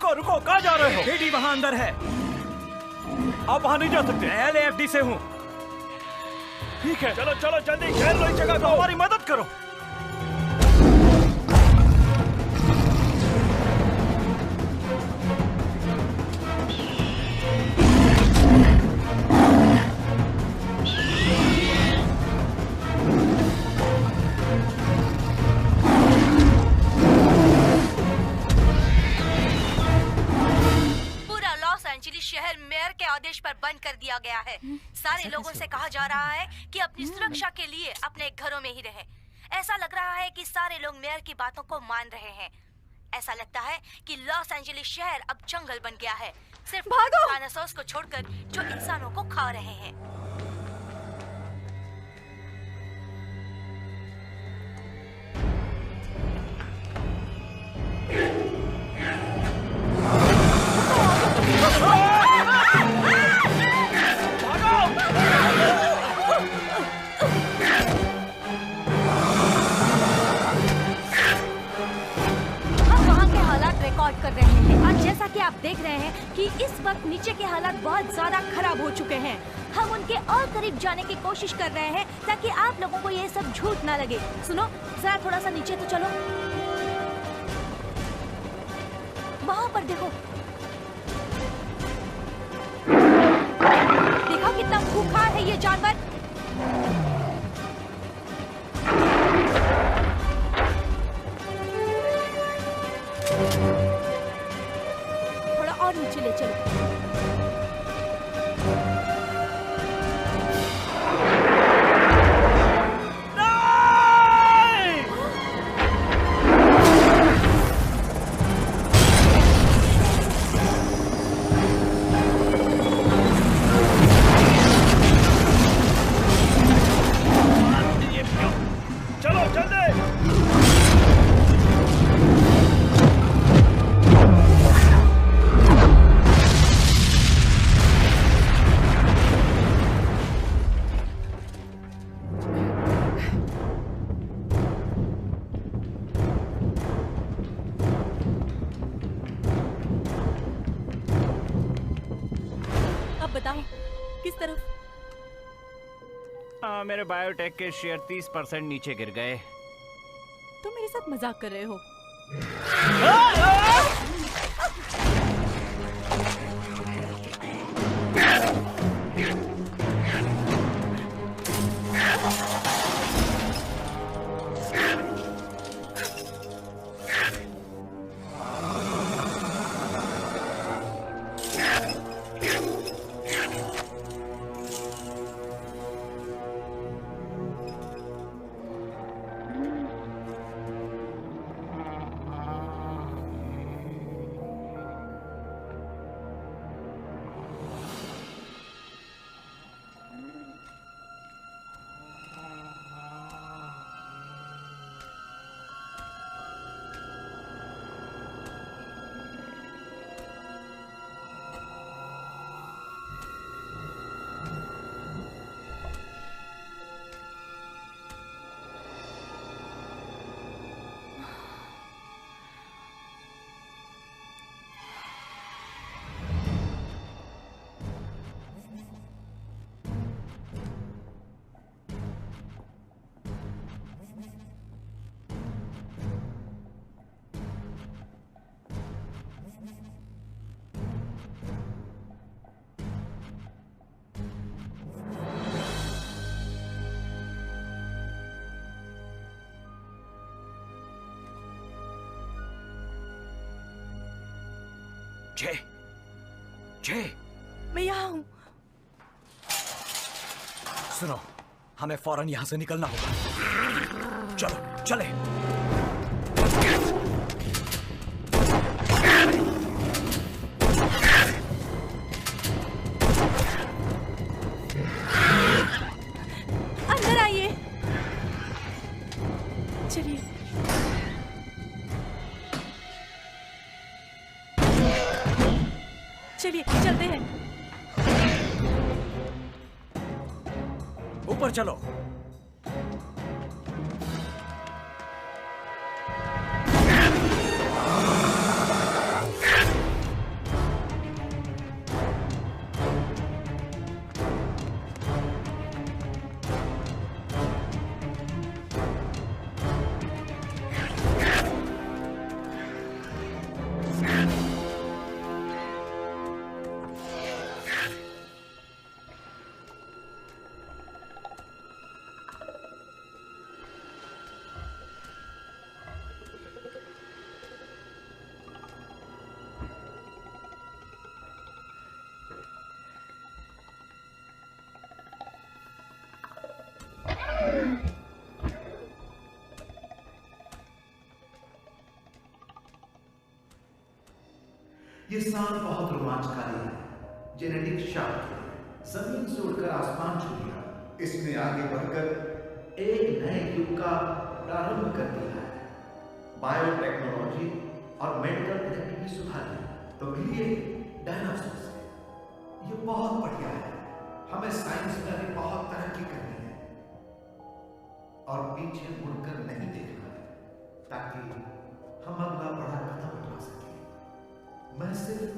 रुको, कहाँ जा रहे हो? केडी वहां अंदर है। आप वहां नहीं जा सकते। LAFD से हूँ। ठीक है, चलो चलो जल्दी घेर लो इस जगह को। हमारी मदद करो। कर दिया गया है। सारे लोगों से कहा जा रहा है कि अपनी सुरक्षा के लिए अपने घरों में ही रहें। ऐसा लग रहा है कि सारे लोग मेयर की बातों को मान रहे हैं। ऐसा लगता है कि लॉस एंजलिस शहर अब जंगल बन गया है, सिर्फ डायनासोर्स को छोड़कर जो इंसानों को खा रहे हैं। कर रहे हैं और जैसा कि आप देख रहे हैं कि इस वक्त नीचे के हालात बहुत ज्यादा खराब हो चुके हैं। हम उनके और करीब जाने की कोशिश कर रहे हैं ताकि आप लोगों को ये सब झूठ ना लगे। सुनो जरा थोड़ा सा नीचे तो चलो, वहां पर देखो, देखो कितना खूंखार है ये जानवर। और नीचे ले चलो। चलो जल्दी। किस तरफ? मेरे बायोटेक के शेयर 30% नीचे गिर गए। तुम मेरे साथ मजाक कर रहे हो? जय, जय, मैं यहाँ हूँ। सुनो, हमें फौरन यहाँ से निकलना होगा। चलो, चले। अंदर आइए। चलिए। चलिए चलते हैं। ऊपर चलो। ये साल बहुत रोमांचकारी है। जेनेटिक शॉक, जमीन से उड़कर आसमान छू लिया। इसने आगे बढ़कर एक नए युग का प्रारंभ कर दिया है। बायोटेक्नोलॉजी और मेडिकल प्रोडक्टिविटी सुधार दी। तो मिलिए डायनासोर से। ये बहुत बढ़िया है। हमें साइंस में अभी बहुत तरक्की करनी है और पीछे मुड़कर नहीं देखना है, ताकि हम अगला बड़ा कदम उठा सकें। मैं सिर्फ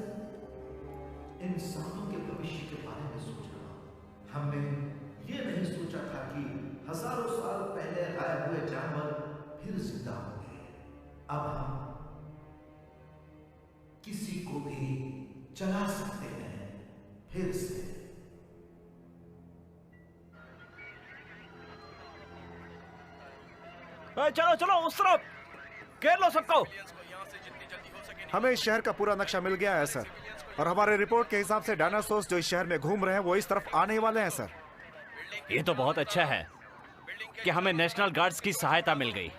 इंसानों के भविष्य के बारे में सोच रहा हूं। हमने ये नहीं सोचा था कि हजारों साल पहले गायब हुए जानवर फिर जिंदा होंगे। अब हम किसी को भी चला सकते हैं फिर से। चलो चलो उस तरफ, घेर लो सबको। हमें इस शहर का पूरा नक्शा मिल गया है सर, और हमारे रिपोर्ट के हिसाब से डायनासोर्स जो इस शहर में घूम रहे हैं वो इस तरफ आने वाले हैं सर। ये तो बहुत अच्छा है कि हमें नेशनल गार्ड्स की सहायता मिल गई।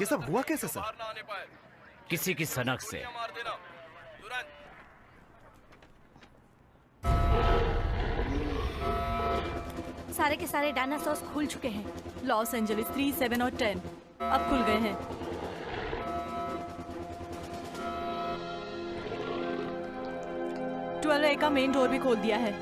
ये सब हुआ कैसे सर? किसी की सनक से। सारे के सारे डायनासोर्स खुल चुके हैं। लॉस एंजलिस 3, 7 और 10 अब खुल गए हैं। ट्वेल्व ए का मेन डोर भी खोल दिया है।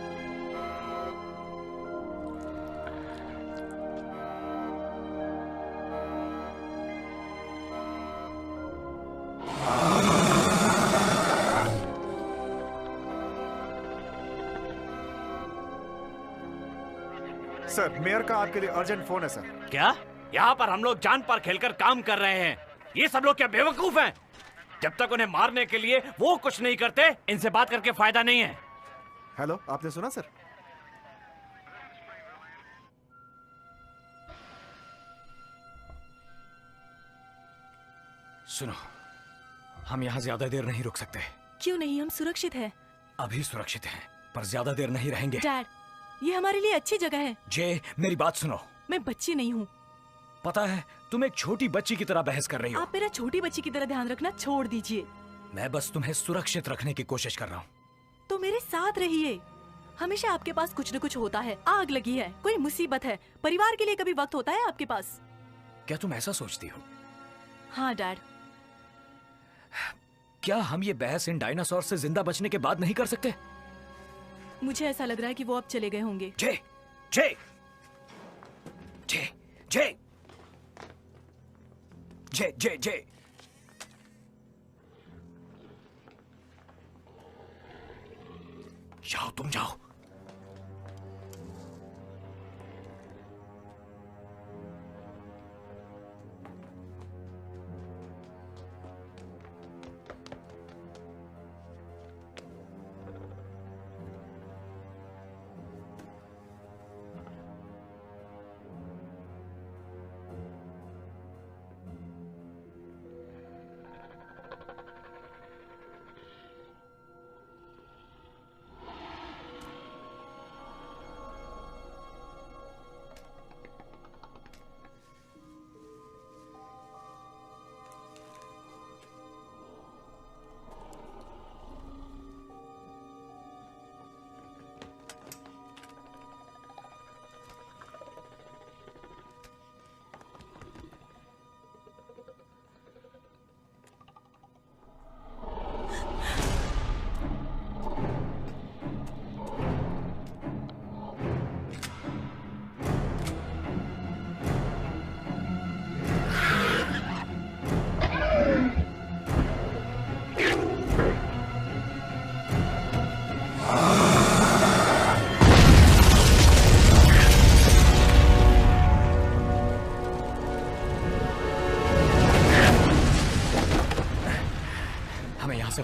सर, मेयर का आपके लिए अर्जेंट फोन है सर। क्या? यहाँ पर हम लोग जान पर खेलकर काम कर रहे हैं। ये सब लोग क्या बेवकूफ हैं? जब तक उन्हें मारने के लिए वो कुछ नहीं करते, इनसे बात करके फायदा नहीं है। हेलो, आपने सुना सर? सुनो, हम यहाँ ज्यादा देर नहीं रुक सकते। क्यों नहीं? हम सुरक्षित हैं। अभी सुरक्षित हैं, पर ज्यादा देर नहीं रहेंगे। डैड, ये हमारे लिए अच्छी जगह है। जे, मेरी बात सुनो। मैं बच्ची नहीं हूँ। पता है, तुम एक छोटी बच्ची की तरह बहस कर रही हो। आप मेरा छोटी बच्ची की तरह ध्यान रखना छोड़ दीजिए। मैं बस तुम्हें सुरक्षित रखने की कोशिश कर रहा हूँ। तो मेरे साथ रहिए। हमेशा आपके पास कुछ न कुछ होता है। आग लगी है, कोई मुसीबत है, परिवार के लिए कभी वक्त होता है आपके पास? क्या तुम ऐसा सोचती हो? हाँ डैड। क्या हम ये बहस इन डायनासोर से जिंदा बचने के बाद नहीं कर सकते? मुझे ऐसा लग रहा है कि वो अब चले गए होंगे। जे, जे, जे, जे, जे, जे, जे। जाओ, तुम जाओ।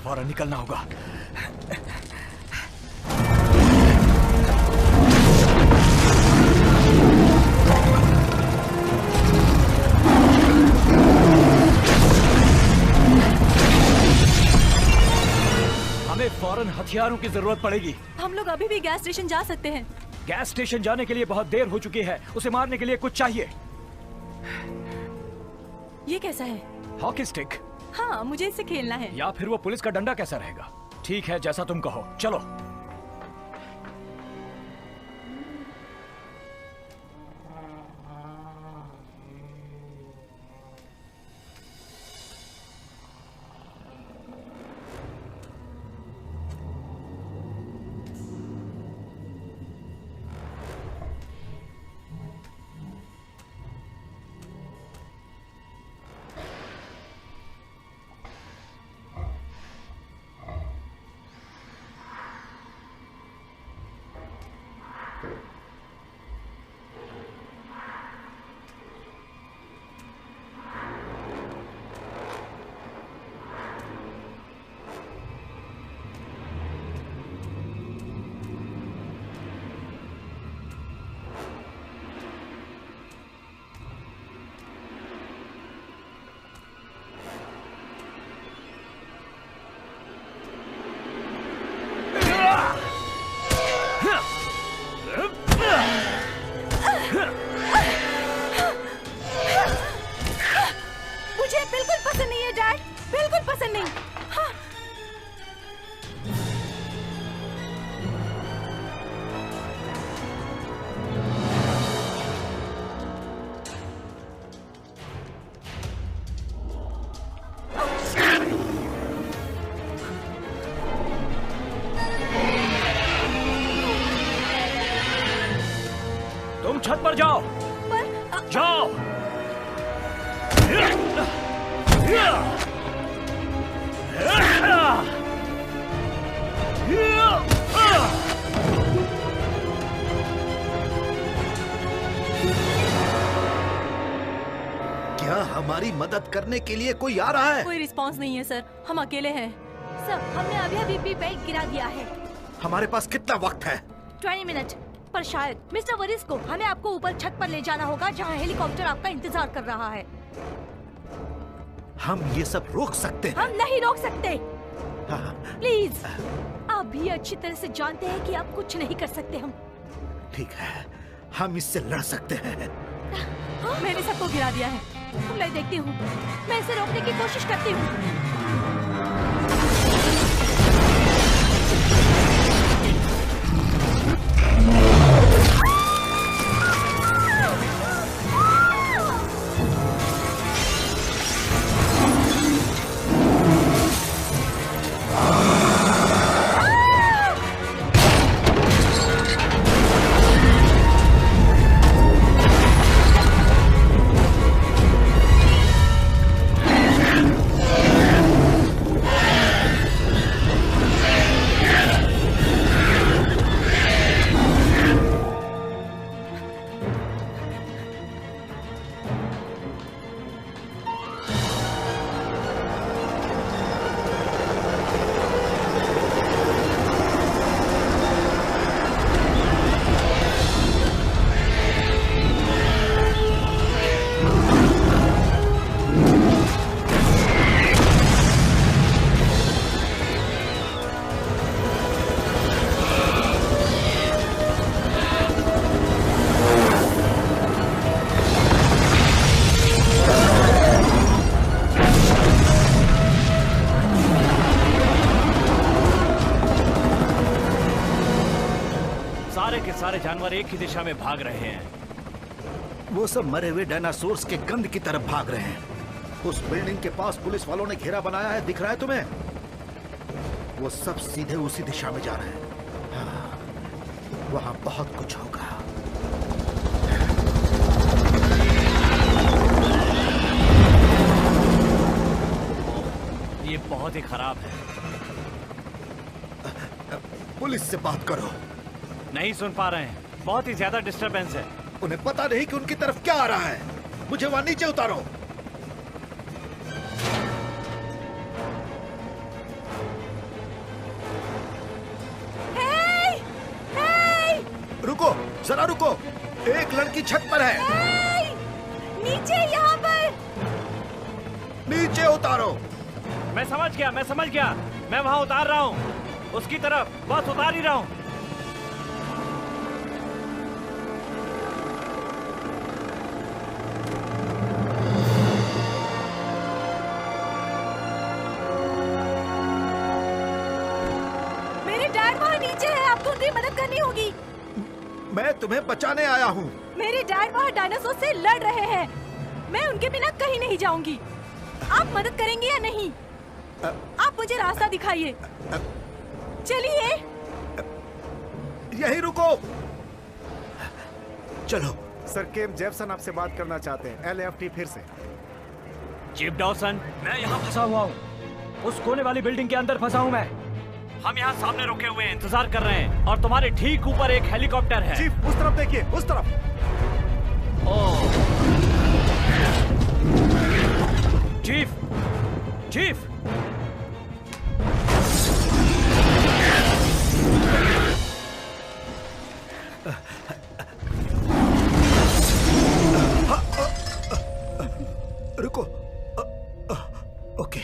फौरन निकलना होगा। हमें फौरन हथियारों की जरूरत पड़ेगी। हम लोग अभी भी गैस स्टेशन जा सकते हैं। गैस स्टेशन जाने के लिए बहुत देर हो चुकी है। उसे मारने के लिए कुछ चाहिए। ये कैसा है? Hockey stick. हाँ, मुझे इससे खेलना है। या फिर वो पुलिस का डंडा कैसा रहेगा? ठीक है, जैसा तुम कहो, चलो। मुझे बिल्कुल पसंद नहीं है डैड, बिल्कुल पसंद नहीं। हाँ। तुम छत पर जाओ। जाओ। क्या हमारी मदद करने के लिए कोई आ रहा है? कोई रिस्पांस नहीं है सर, हम अकेले हैं। सर, हमने अभी अभी भी बैग गिरा दिया है। हमारे पास कितना वक्त है? 20 मिनट। पर शायद मिस्टर वरिस को हमें आपको ऊपर छत पर ले जाना होगा, जहाँ हेलीकॉप्टर आपका इंतजार कर रहा है। हम ये सब रोक सकते हैं? हम नहीं रोक सकते। हाँ। प्लीज, आप भी अच्छी तरह से जानते हैं कि आप कुछ नहीं कर सकते। हम ठीक है, हम इससे लड़ सकते हैं। मैंने सबको गिरा दिया है। मैं देखती हूँ, मैं इसे रोकने की कोशिश करती हूँ। सारे जानवर एक ही दिशा में भाग रहे हैं। वो सब मरे हुए डायनासोर्स के गंध की तरफ भाग रहे हैं। उस बिल्डिंग के पास पुलिस वालों ने घेरा बनाया है, दिख रहा है तुम्हें? वो सब सीधे उसी दिशा में जा रहे हैं। हाँ, वहां बहुत कुछ होगा। ये बहुत ही खराब है। पुलिस से बात करो। नहीं सुन पा रहे हैं, बहुत ही ज्यादा डिस्टरबेंस है। उन्हें पता नहीं कि उनकी तरफ क्या आ रहा है। मुझे वहां नीचे उतारो। हे! हे! रुको, जरा रुको। एक लड़की छत पर है। हे! नीचे, यहाँ पर। नीचे उतारो। मैं समझ गया। मैं वहां उतार रहा हूँ, उसकी तरफ बस उतार ही रहा हूँ। करनी होगी। मैं तुम्हें बचाने आया हूँ। मेरे डैड वहाँ डायनासोर से लड़ रहे हैं। मैं उनके बिना कहीं नहीं जाऊंगी। आप मदद करेंगे या नहीं? आप मुझे रास्ता दिखाइए। चलिए। यहीं रुको। चलो। सर, केम जेफसन आपसे बात करना चाहते हैं। LAFT फिर से। चीफ डॉसन, मैं यहाँ फंसा हुआ हूँ। उस कोने वाली बिल्डिंग के अंदर फंसा हूँ मैं। हम यहाँ सामने रुके हुए हैं, इंतजार कर रहे हैं और तुम्हारे ठीक ऊपर एक हेलीकॉप्टर है। चीफ, उस तरफ देखिए, उस तरफ। चीफ, चीफ, रुको। ओके।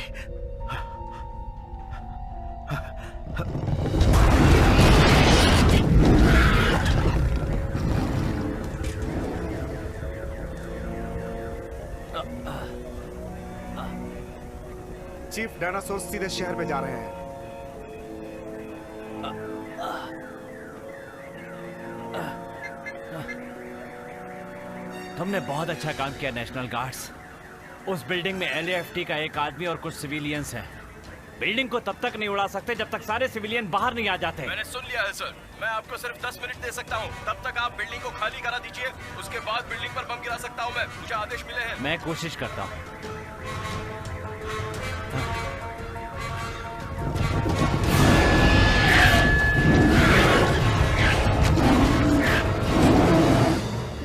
चीफ, डायनासोर सीधे शहर में जा रहे हैं। तुमने बहुत अच्छा काम किया नेशनल गार्ड्स। उस बिल्डिंग में LAFT का एक आदमी और कुछ सिविलियंस हैं। बिल्डिंग को तब तक नहीं उड़ा सकते जब तक सारे सिविलियन बाहर नहीं आ जाते। मैंने सुन लिया है सर। मैं आपको सिर्फ 10 मिनट दे सकता हूँ। तब तक आप बिल्डिंग को खाली करा दीजिए। उसके बाद बिल्डिंग पर बम गिरा सकता हूँ मैं। मुझे आदेश मिले हैं। मैं कोशिश करता हूँ।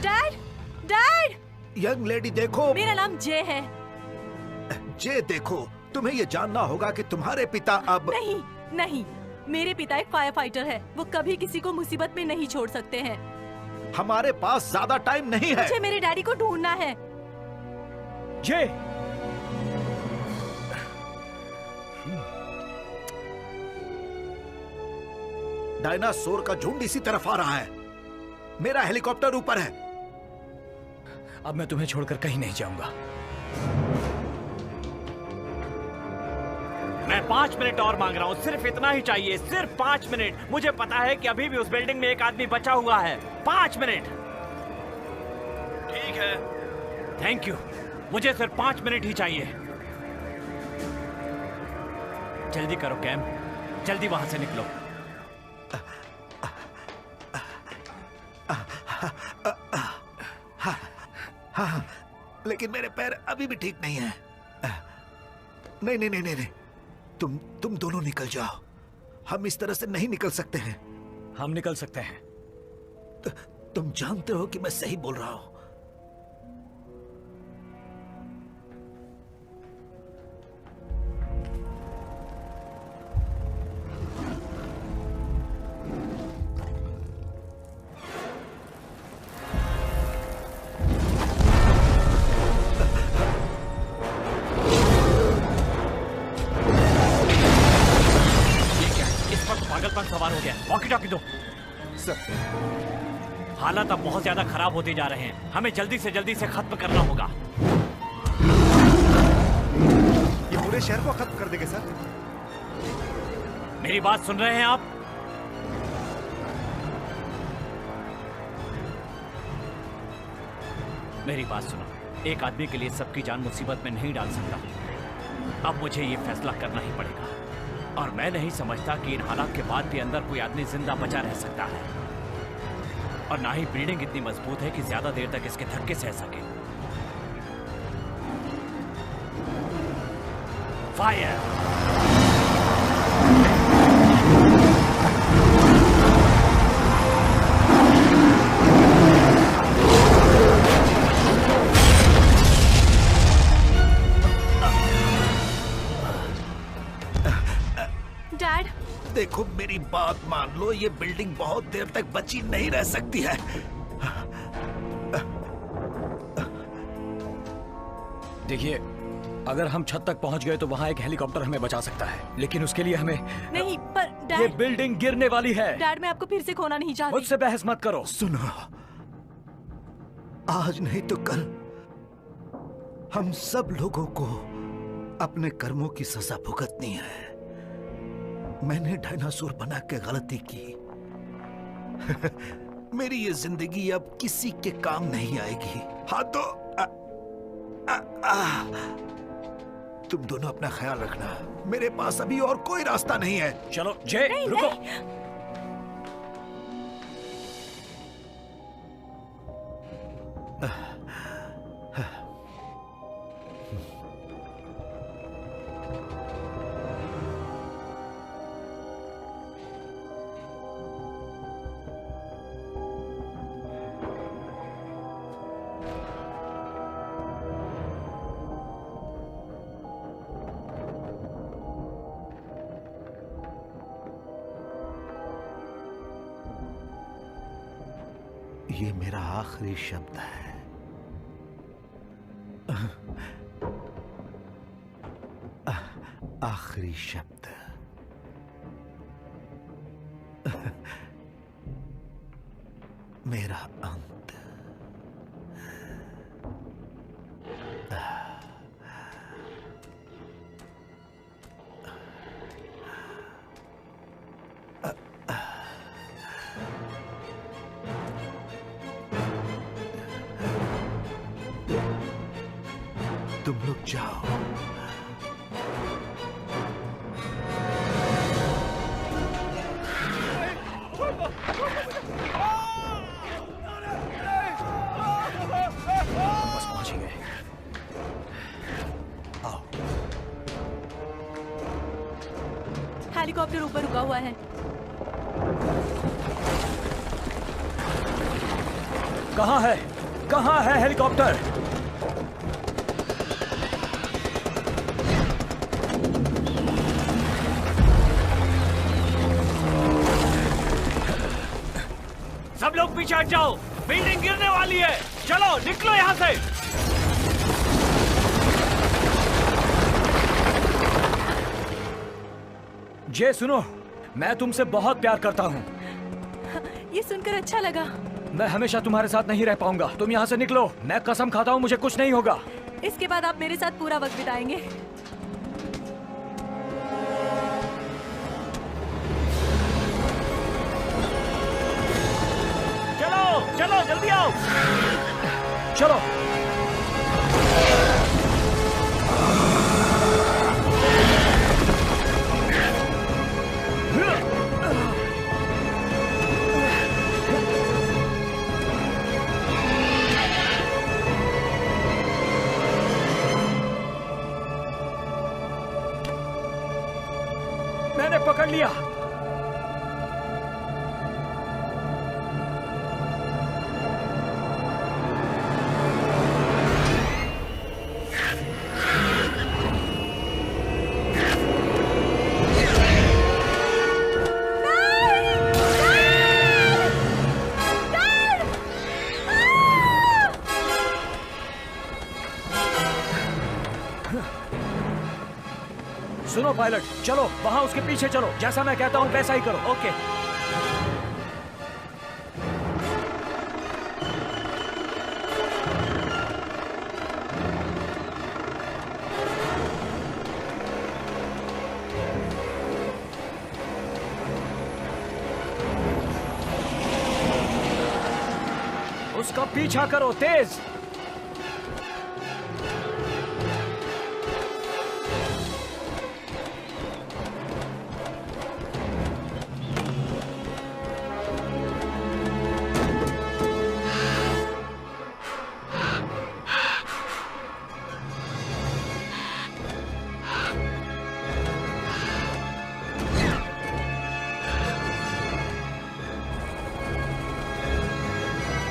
Dad, dad. यंग लेडी देखो। मेरा नाम जे है। जे देखो, तुम्हें ये जानना होगा कि तुम्हारे पिता अब। नहीं, नहीं, मेरे पिता एक फायर फाइटर है। वो कभी किसी को मुसीबत में नहीं छोड़ सकते हैं। हमारे पास ज्यादा टाइम नहीं है। मुझे मेरे डैडी को ढूंढना है। जे, डायनासोर का झुंड इसी तरफ आ रहा है। मेरा हेलीकॉप्टर ऊपर है। अब मैं तुम्हें छोड़कर कहीं नहीं जाऊंगा। मैं 5 मिनट और मांग रहा हूँ, सिर्फ इतना ही चाहिए, सिर्फ 5 मिनट। मुझे पता है कि अभी भी उस बिल्डिंग में एक आदमी बचा हुआ है। 5 मिनट। ठीक है। Thank you. मुझे सिर्फ 5 मिनट ही चाहिए। जल्दी करो कैम, जल्दी वहां से निकलो। हाँ, लेकिन मेरे पैर अभी भी ठीक नहीं है। नहीं नहीं नहीं नहीं, नहीं। तुम दोनों निकल जाओ। हम इस तरह से नहीं निकल सकते हैं। हम निकल सकते हैं। तुम जानते हो कि मैं सही बोल रहा हूं। सवार हो गया। वॉकी टॉकी दो। सर, हालात अब बहुत ज्यादा खराब होते जा रहे हैं। हमें जल्दी से खत्म करना होगा। ये पूरे शहर को खत्म कर देंगे सर। मेरी बात सुन रहे हैं आप? मेरी बात सुनो। एक आदमी के लिए सबकी जान मुसीबत में नहीं डाल सकता। अब मुझे ये फैसला करना ही पड़ेगा। और मैं नहीं समझता कि इन हालात के बाद भी अंदर कोई आदमी जिंदा बचा रह सकता है। और ना ही बिल्डिंग इतनी मजबूत है कि ज्यादा देर तक इसके धक्के सह सके। फायर! देखो, मेरी बात मान लो। ये बिल्डिंग बहुत देर तक बची नहीं रह सकती है। देखिए, अगर हम छत तक पहुंच गए तो वहां एक हेलीकॉप्टर हमें बचा सकता है, लेकिन उसके लिए हमें नहीं। पर डैड, ये बिल्डिंग गिरने वाली है। डैड, मैं आपको फिर से खोना नहीं चाहती। मुझसे बहस मत करो। सुनो, आज नहीं तो कल हम सब लोगों को अपने कर्मों की सजा भुगतनी है। मैंने डायनासोर बना के गलती की, मेरी ये जिंदगी अब किसी के काम नहीं आएगी। हाँ तो तुम दोनों अपना ख्याल रखना। मेरे पास अभी और कोई रास्ता नहीं है। चलो जय, रुको। ये मेरा आखिरी शब्द है। आखिरी शब्द। मेरा अंत। तुम लोग जाओ। बस पहुंच ही गए। आओ। हेलीकॉप्टर ऊपर रुका हुआ है। कहाँ है? कहाँ है हेलीकॉप्टर? सब लोग पीछे हट जाओ, बिल्डिंग गिरने वाली है। चलो निकलो यहाँ से। जे सुनो, मैं तुमसे बहुत प्यार करता हूँ। ये सुनकर अच्छा लगा। मैं हमेशा तुम्हारे साथ नहीं रह पाऊंगा। तुम यहाँ से निकलो। मैं कसम खाता हूँ मुझे कुछ नहीं होगा। इसके बाद आप मेरे साथ पूरा वक्त बिताएंगे। चलो चलो जल्दी आओ। चलो। मैंने पकड़ लिया। सुनो पायलट, चलो वहां उसके पीछे चलो। जैसा मैं कहता हूं वैसा ही करो। ओके। उसका पीछा करो तेज।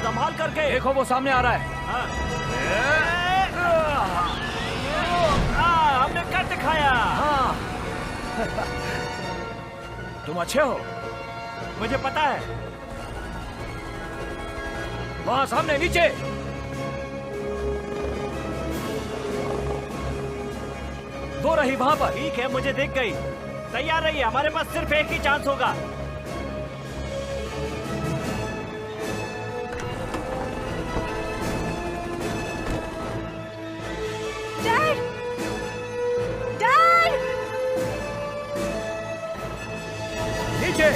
संभाल करके। देखो वो सामने आ रहा है। हमने कर दिखाया। हाँ। तुम अच्छे हो। मुझे पता है। वहां सामने नीचे। वो रही वहां पर। ठीक है, मुझे दिख गई। तैयार रहिए, हमारे पास सिर्फ एक ही चांस होगा। डैड! डैड! नीचे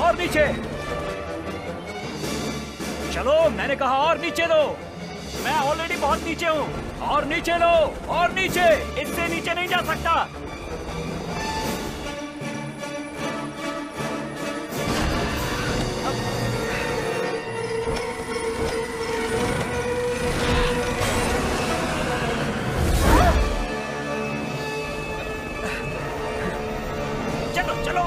और नीचे। चलो, मैंने कहा और नीचे लो। मैं ऑलरेडी बहुत नीचे हूँ। और नीचे लो, और नीचे। इससे नीचे नहीं जा सकता। चलो चलो।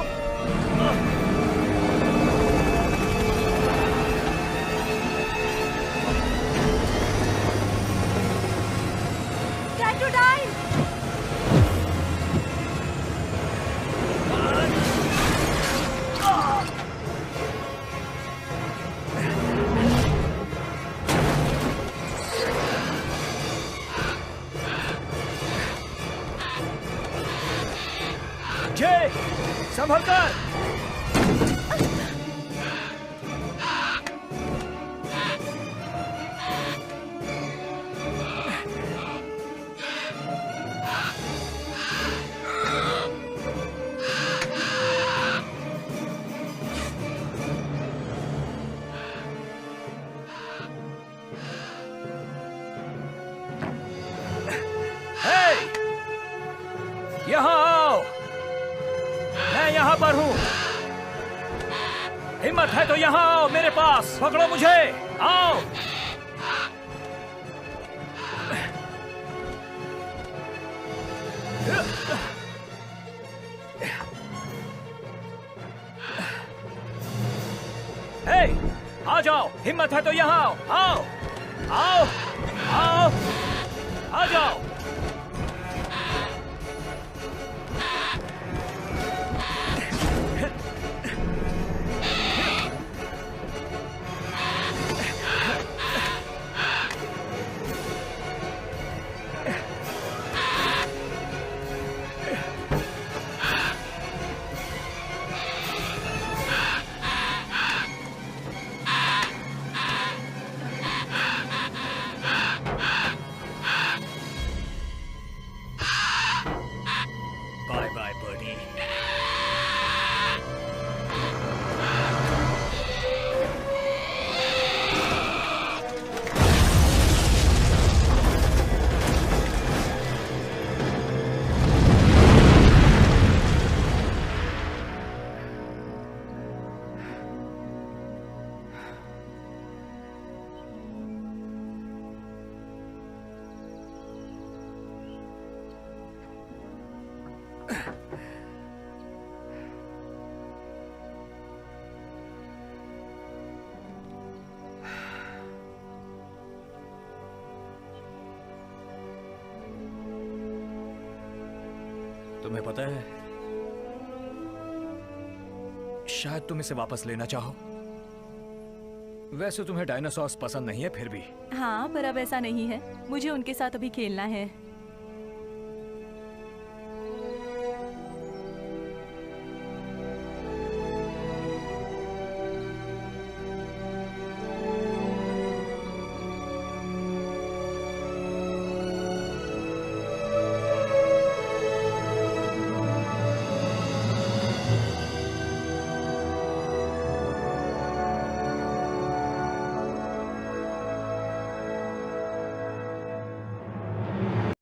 टैटूडाइन! जय, संभल कर। यहाँ आओ, मैं यहाँ पर हूँ। हिम्मत है तो यहाँ आओ, मेरे पास पकड़ो मुझे। आओ। हे, आ जाओ, हिम्मत है तो यहाँ आओ। आओ आओ आओ, आ जाओ। Bye bye birdie. तुम्हें पता है, शायद तुम इसे वापस लेना चाहो। वैसे तुम्हें डायनासोर्स पसंद नहीं है फिर भी। हाँ, पर अब ऐसा नहीं है। मुझे उनके साथ अभी खेलना है।